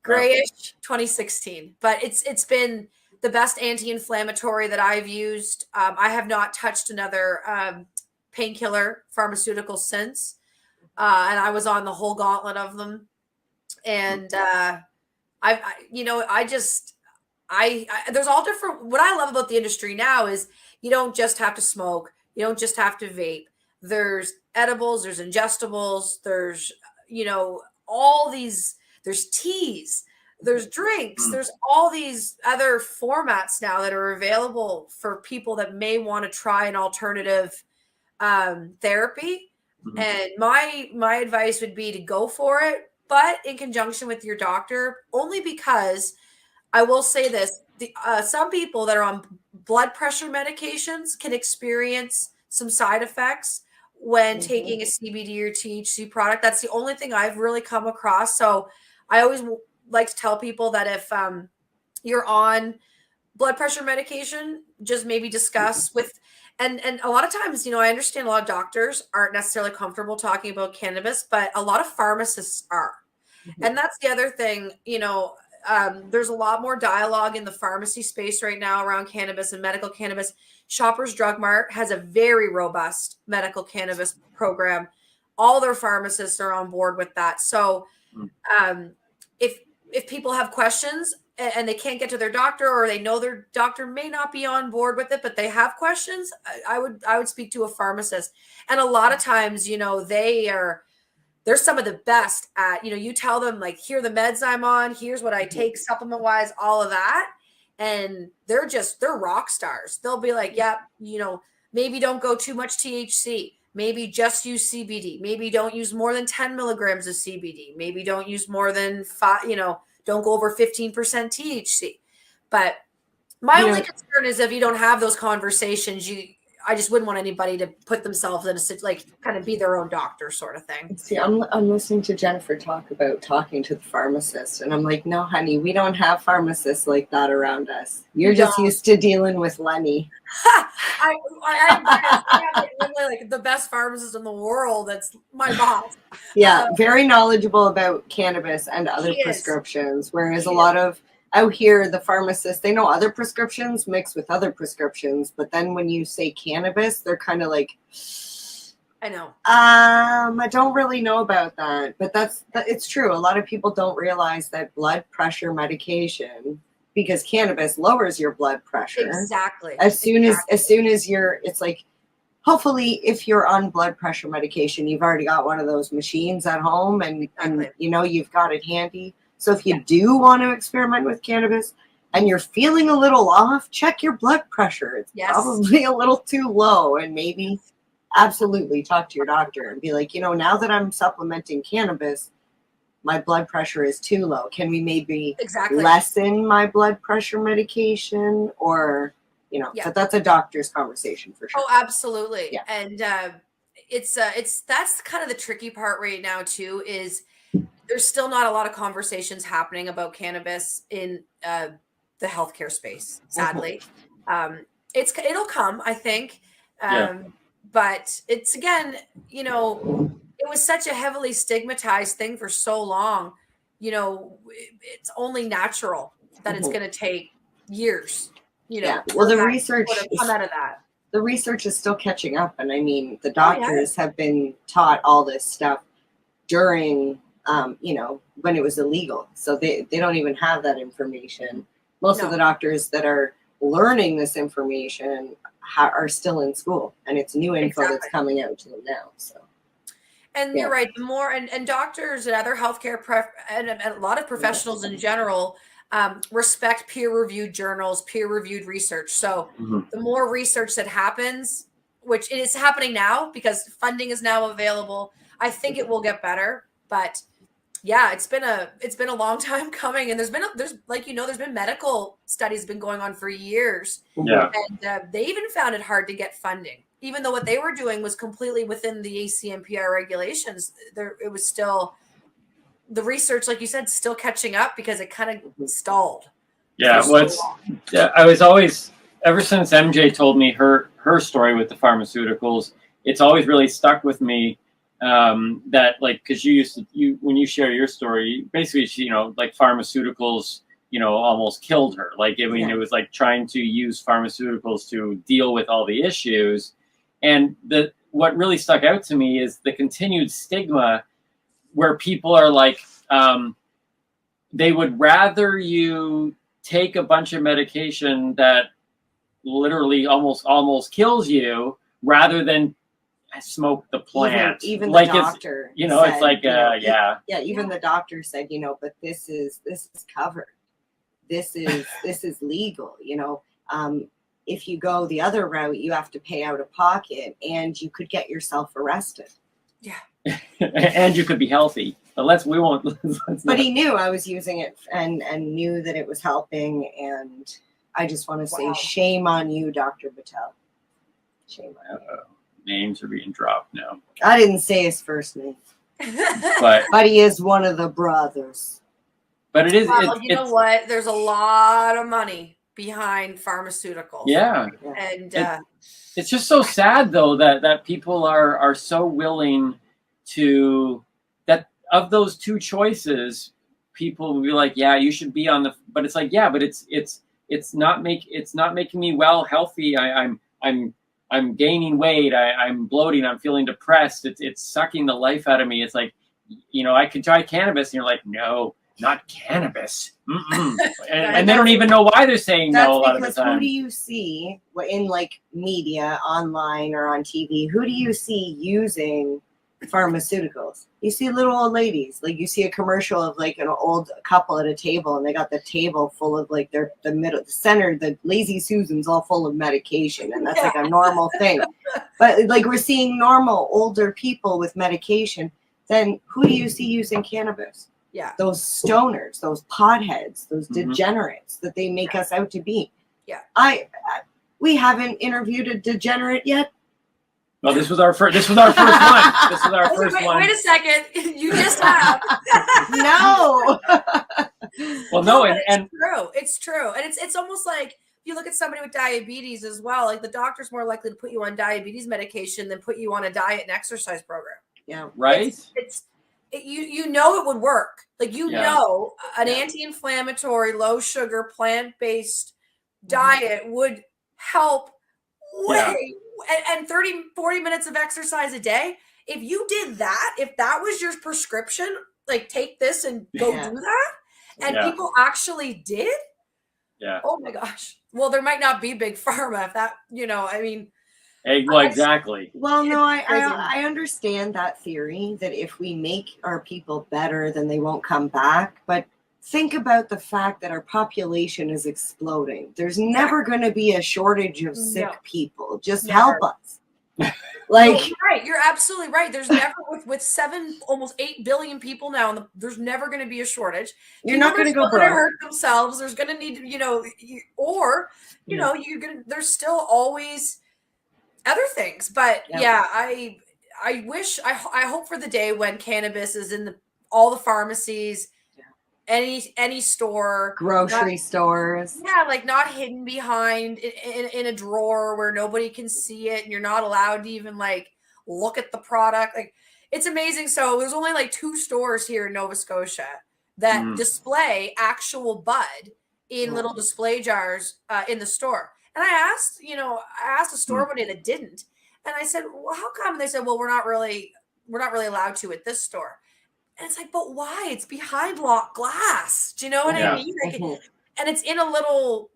grayish 2016. But it's been the best anti-inflammatory that I've used. I have not touched another painkiller pharmaceutical since, and I was on the whole gauntlet of them. And there's all different. What I love about the industry now is you don't just have to smoke, you don't just have to vape. There's edibles, there's ingestibles, there's, all these, there's teas, there's drinks, there's all these other formats now that are available for people that may want to try an alternative therapy. Mm-hmm. And my advice would be to go for it, but in conjunction with your doctor, only because I will say this, some people that are on blood pressure medications can experience some side effects when taking a CBD or THC product. That's the only thing I've really come across. So I always like to tell people that if you're on blood pressure medication, just maybe discuss with, and a lot of times, I understand a lot of doctors aren't necessarily comfortable talking about cannabis, but a lot of pharmacists are. Mm-hmm. And that's the other thing, there's a lot more dialogue in the pharmacy space right now around cannabis and medical cannabis. Shoppers Drug Mart has a very robust medical cannabis program. all their pharmacists are on board with that. So if people have questions and they can't get to their doctor, or they know their doctor may not be on board with it, but they have questions, I would speak to a pharmacist. And a lot of times, you know, they're some of the best at, you know, you tell them like, here are the meds I'm on, here's what I take supplement wise, all of that. And they're rock stars. They'll be like, yeah, you know, maybe don't go too much THC. Maybe just use CBD. Maybe don't use more than 10 milligrams of CBD. Maybe don't use more than 5, you know, don't go over 15% THC. But my only concern is if you don't have those conversations, I just wouldn't want anybody to put themselves in a like kind of be their own doctor sort of thing. See, I'm listening to Jennifer talk about talking to the pharmacist, and I'm like, no, honey, we don't have pharmacists like that around us. You're just used to dealing with Lenny. I have like the best pharmacist in the world. That's my boss. Yeah, very knowledgeable about cannabis and other prescriptions, whereas a lot of out here, the pharmacists, they know other prescriptions mixed with other prescriptions. But then when you say cannabis, they're kind of like, I know. I don't really know about that. But it's true. A lot of people don't realize that blood pressure medication, because cannabis lowers your blood pressure. Exactly. As soon as it's like, hopefully if you're on blood pressure medication, you've already got one of those machines at home and you know, you've got it handy. So if you do want to experiment with cannabis and you're feeling a little off, check your blood pressure. It's probably a little too low, and maybe absolutely talk to your doctor and be like, you know, now that I'm supplementing cannabis, my blood pressure is too low. Can we maybe lessen my blood pressure medication? Or, you know, but that's a doctor's conversation for sure. Oh, absolutely. Yeah. And it's that's kind of the tricky part right now too, is there's still not a lot of conversations happening about cannabis in the healthcare space, sadly. It'll come, I think. But it's, again, you know, it was such a heavily stigmatized thing for so long. You know, it's only natural that it's going to take years, you know. Well, the research come out of that. The research is still catching up. And I mean, the doctors have been taught all this stuff during you know, when it was illegal. So they don't even have that information. Most of the doctors that are learning this information are still in school, and it's new info that's coming out to them now. So, and you're right. The more and doctors and other healthcare and a lot of professionals in general respect peer-reviewed journals, peer-reviewed research. So the more research that happens, which it is happening now because funding is now available, I think it will get better. But yeah, it's been a long time coming, and there's like, you know, there's been medical studies been going on for years. Yeah, and they even found it hard to get funding, even though what they were doing was completely within the ACMPR regulations. It was still the research, like you said, still catching up because it kind of stalled. Yeah, I was always, ever since MJ told me her story with the pharmaceuticals, it's always really stuck with me. That, like, because when you share your story, basically, she, you know, like pharmaceuticals, you know, almost killed her. Like, I mean, it was like trying to use pharmaceuticals to deal with all the issues. And what really stuck out to me is the continued stigma where people are like, they would rather you take a bunch of medication that literally almost kills you rather than smoke the plant. Even like, the doctor, you know, said, it's like, even the doctor said, you know, but this is covered. This is legal. You know, if you go the other route, you have to pay out of pocket, and you could get yourself arrested. Yeah, and you could be healthy. But we won't. But he knew I was using it and knew that it was helping, and I just want to say, shame on you, Dr. Patel. Shame on you. Names are being dropped now. I didn't say his first name, but he is one of the brothers. But it is. Well, you know what? There's a lot of money behind pharmaceuticals. Yeah, and it's just so sad though that people are so willing to, that of those two choices, people will be like, yeah, you should be on the. But it's like, yeah, but it's not making me healthy. I'm gaining weight, I'm bloating, I'm feeling depressed, it's sucking the life out of me. It's like, you know, I could try cannabis, and you're like, no, not cannabis. And they don't even know why they're saying no a lot of the time. Who do you see in like media, online or on TV? Who do you see using pharmaceuticals? You see little old ladies. Like you see a commercial of like an old couple at a table, and they got the table full of like the center, the lazy Susans all full of medication, and that's like a normal thing. But like we're seeing normal older people with medication. Then who do you see using cannabis? Yeah. Those stoners, those potheads, those degenerates that they make us out to be. Yeah. We haven't interviewed a degenerate yet. Well, this was our first. This was our first one. This was our first one. Wait a second. You just have. No. Well, no, it's true. It's true, and it's almost like if you look at somebody with diabetes as well. Like the doctor's more likely to put you on diabetes medication than put you on a diet and exercise program. Yeah. Right. You know it would work. Like you know an anti-inflammatory, low sugar, plant-based diet would help way. And 30-40 minutes of exercise a day. If you did that, if that was your prescription, like take this and go do that, and people actually did. Yeah. Oh my gosh. Well, there might not be big pharma if that, you know, I mean. Well, exactly. Well, no, I understand that theory that if we make our people better, then they won't come back. But think about the fact that our population is exploding. There's never going to be a shortage of sick people. Just help us. Like, right. You're absolutely right. There's never, with 7, almost 8 billion people now, there's never going to be a shortage. You're not going to go broke. Hurt themselves. There's going to need, you know, you know, you're going to, there's still always other things. But I wish, I hope for the day when cannabis is in all the pharmacies, any store, grocery stores, like not hidden behind in a drawer where nobody can see it, and you're not allowed to even like look at the product. Like it's amazing. So there's only like 2 stores here in Nova Scotia that display actual bud in little display jars in the store. And I asked a store one day that didn't, and I said, well, how come? And they said, well, we're not really allowed to at this store. And it's like, but why? It's behind locked glass. Do you know what I mean? Like, and it's in a little,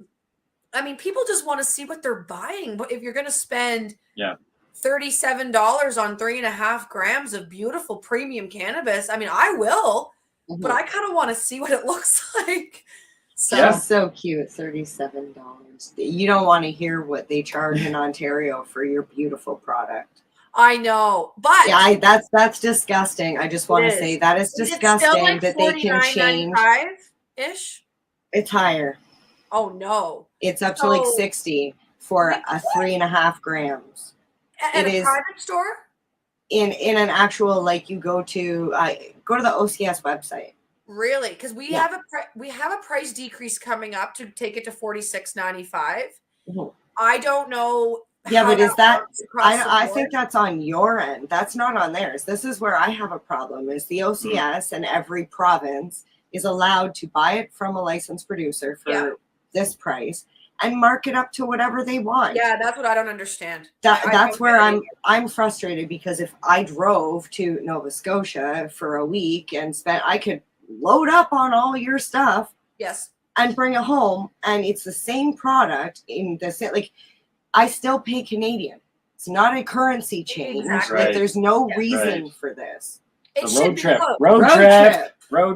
I mean, people just want to see what they're buying. But if you're going to spend $37 on 3.5 grams of beautiful premium cannabis, I mean, I will, but I kind of want to see what it looks like. So cute. $37. You don't want to hear what they charge in Ontario for your beautiful product. I know, but that's disgusting. I just want to say that is disgusting like that they can change. Ish. It's higher. Oh no! It's up to like 60 for a 3.5 grams. At a private store. In an actual, like, you go to the OCS website. Really? Because we have a price decrease coming up to take it to $46.95. I don't know. Yeah, but is that, I think that's on your end. That's not on theirs. This is where I have a problem, is the OCS and every province is allowed to buy it from a licensed producer for this price and mark it up to whatever they want. Yeah, that's what I don't understand. That's where I'm frustrated, because if I drove to Nova Scotia for a week and I could load up on all your stuff. Yes. And bring it home, and it's the same product in the same, like, I still pay Canadian. It's not a currency change. Exactly. Like, there's no reason for this. It should be road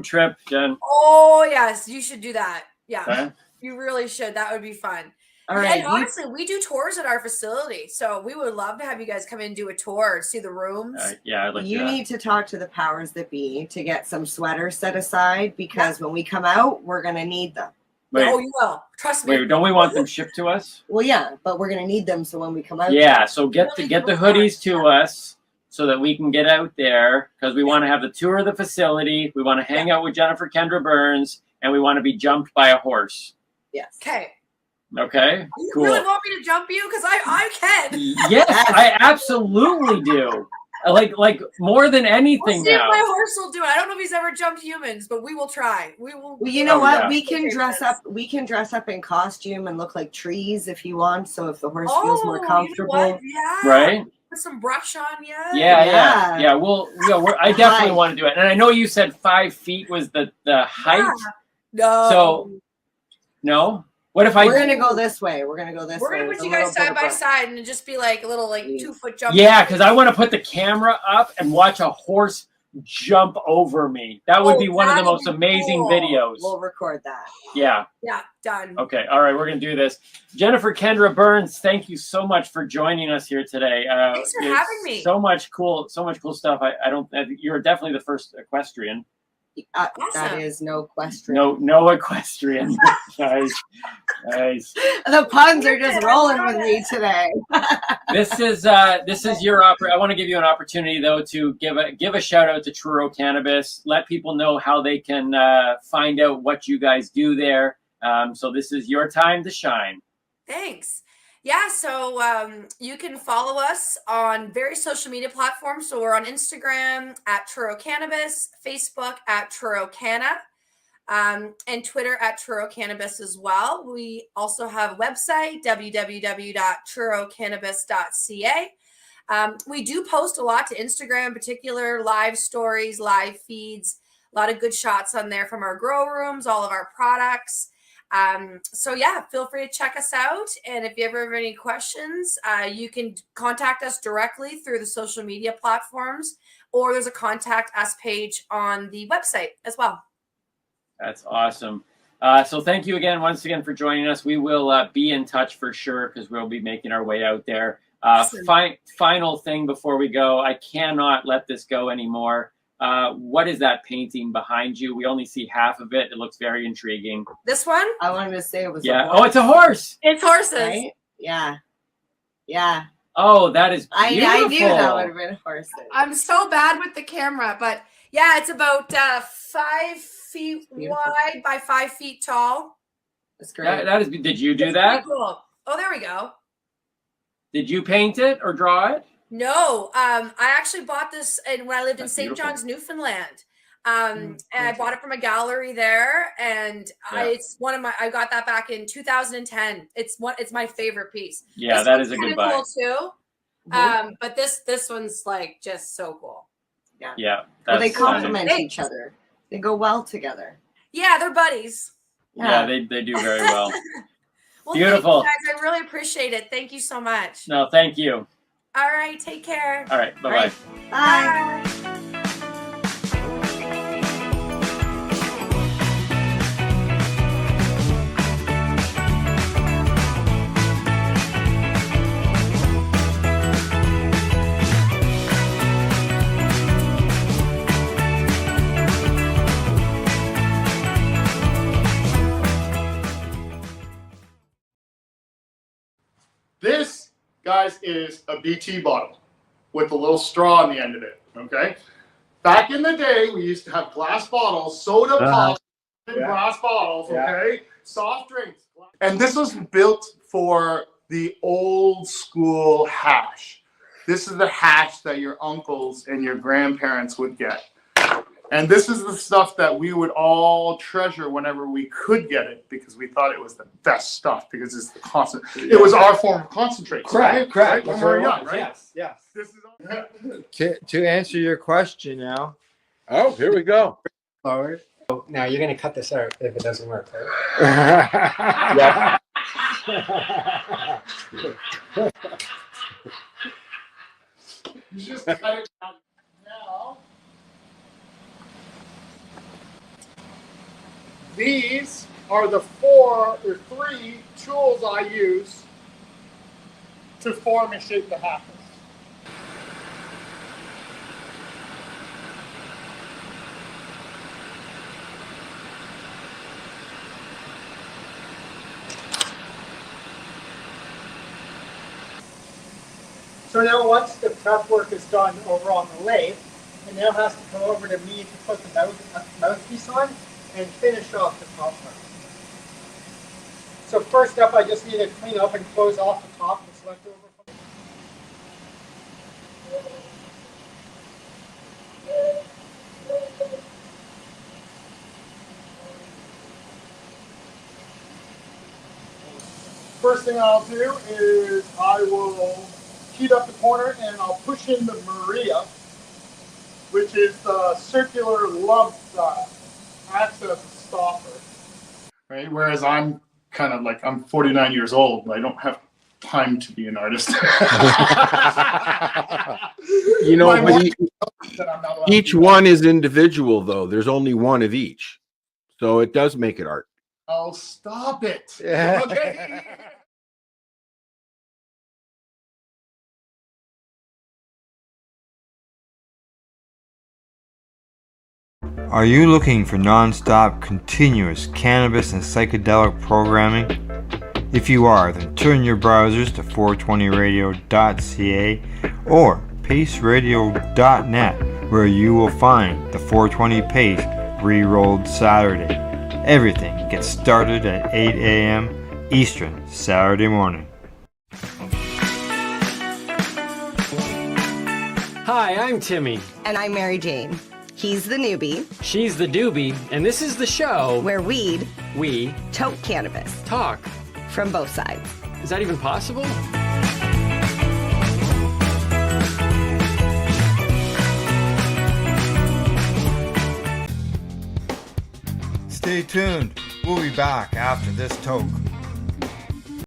trip, Jen. Oh yes, you should do that. Yeah, okay. You really should. That would be fun. All right. And honestly, we do tours at our facility, so we would love to have you guys come in and do a tour, see the rooms. I'd like you need to talk to the powers that be to get some sweaters set aside, because when we come out, we're gonna need them. Wait, you will. Trust me. Wait, don't we want them shipped to us? Well, yeah, but we're gonna need them, so when we come out. Yeah, so get the hoodies to us so that we can get out there, because we want to have the tour of the facility. We want to hang out with Jennifer Kendra Burns, and we want to be jumped by a horse. Yes. Okay. Cool. You really want me to jump you? Because I can. Yes, I absolutely do. like more than We'll anything see if now. my horse will do it. I don't know if he's ever jumped humans, but we will try. We will. Well, you know Oh, what? yeah. We can dress up. We can dress up in costume and look like trees if you want. So if the horse feels more comfortable, You know what? Yeah. Right? Put some brush on you. Yeah. I definitely want to do it. And I know you said 5 feet was the height. Yeah. No. So no. What if we're gonna go this way. We're gonna go this way. We're gonna put you guys side by side and just be like a little 2-foot jump. Yeah, because I want to put the camera up and watch a horse jump over me. That would be one of the most amazing videos. We'll record that. Yeah. Yeah, done. Okay. All right. We're going to do this. Jennifer Kendra Burns, thank you so much for joining us here today. Thanks for having me. So much cool stuff. You're definitely the first equestrian. Awesome. That is no question. No equestrian. Nice. The puns are just rolling with me today. This is your I want to give you an opportunity though to give a shout out to Truro Cannabis. Let people know how they can find out what you guys do there. So this is your time to shine. Thanks. Yeah, so you can follow us on various social media platforms. So we're on Instagram at Truro Cannabis, Facebook at Truro Canna, and Twitter at Truro Cannabis as well. We also have a website, www.trurocannabis.ca. We do post a lot to Instagram, in particular live stories, live feeds, a lot of good shots on there from our grow rooms, all of our products. So yeah, feel free to check us out. And if you ever have any questions, you can contact us directly through the social media platforms, or there's a contact us page on the website as well. That's awesome. So thank you once again for joining us. We will be in touch for sure because we'll be making our way out there. Awesome. Final thing before we go, I cannot let this go anymore. What is that painting behind you? We only see half of it. It looks very intriguing. This one? I wanted to say it was a horse. Oh, it's a horse. It's horses. Right? Yeah. Oh, that is beautiful. I knew that would have been horses. I'm so bad with the camera, but yeah, it's about 5 feet wide by 5 feet tall. That's great. Did you do that? Cool. Oh, there we go. Did you paint it or draw it? No, I actually bought this when I lived in St. John's, Newfoundland. And I bought it from a gallery there, and it's one of I got that back in 2010. It's my favorite piece. Yeah, that is a good buy. Cool too. But this one's like just so cool. Yeah. Well, they complement each other. They go well together. Yeah, they're buddies. Yeah, they do very well. Well, beautiful. thank you guys. I really appreciate it. Thank you so much. No, thank you. All right, take care. All right, bye-bye. Bye. This, guys, is a BT bottle with a little straw on the end of it, okay? Back in the day, we used to have glass bottles, soda pops in glass bottles, okay? Soft drinks. And this was built for the old school hash. This is the hash that your uncles and your grandparents would get. And this is the stuff that we would all treasure whenever we could get it because we thought it was the best stuff because it's the constant. It was our form of concentrate. Correct. When we were young, right? Yes. This is To answer your question now. Oh, here we go. Forward. Oh, now you're going to cut this out if it doesn't work, right? you just cut it down now. These are the 3 tools I use to form and shape the happers. So now once the prep work is done over on the lathe, it now has to come over to me to put the mouthpiece on and finish off the top part. So first up, I just need to clean up and close off the top that's left over. first thing I'll do is I will heat up the corner and I'll push in the Maria, which is the circular lump that acts as a stopper. Right? Whereas I'm kind of like, I'm 49 years old, but I don't have time to be an artist. You know, but each one is individual, though. There's only one of each. So it does make it art. Oh, stop it. Okay. Are you looking for non-stop, continuous cannabis and psychedelic programming? If you are, then turn your browsers to 420radio.ca or paceradio.net, where you will find the 420 Pace re-rolled Saturday. Everything gets started at 8 a.m. Eastern Saturday morning. Hi, I'm Timmy. And I'm Mary Jane. He's the Noobie, She's the Doobie, and this is the show where we toque cannabis talk. from both sides. Is that even possible? Stay tuned. We'll be back after this toke.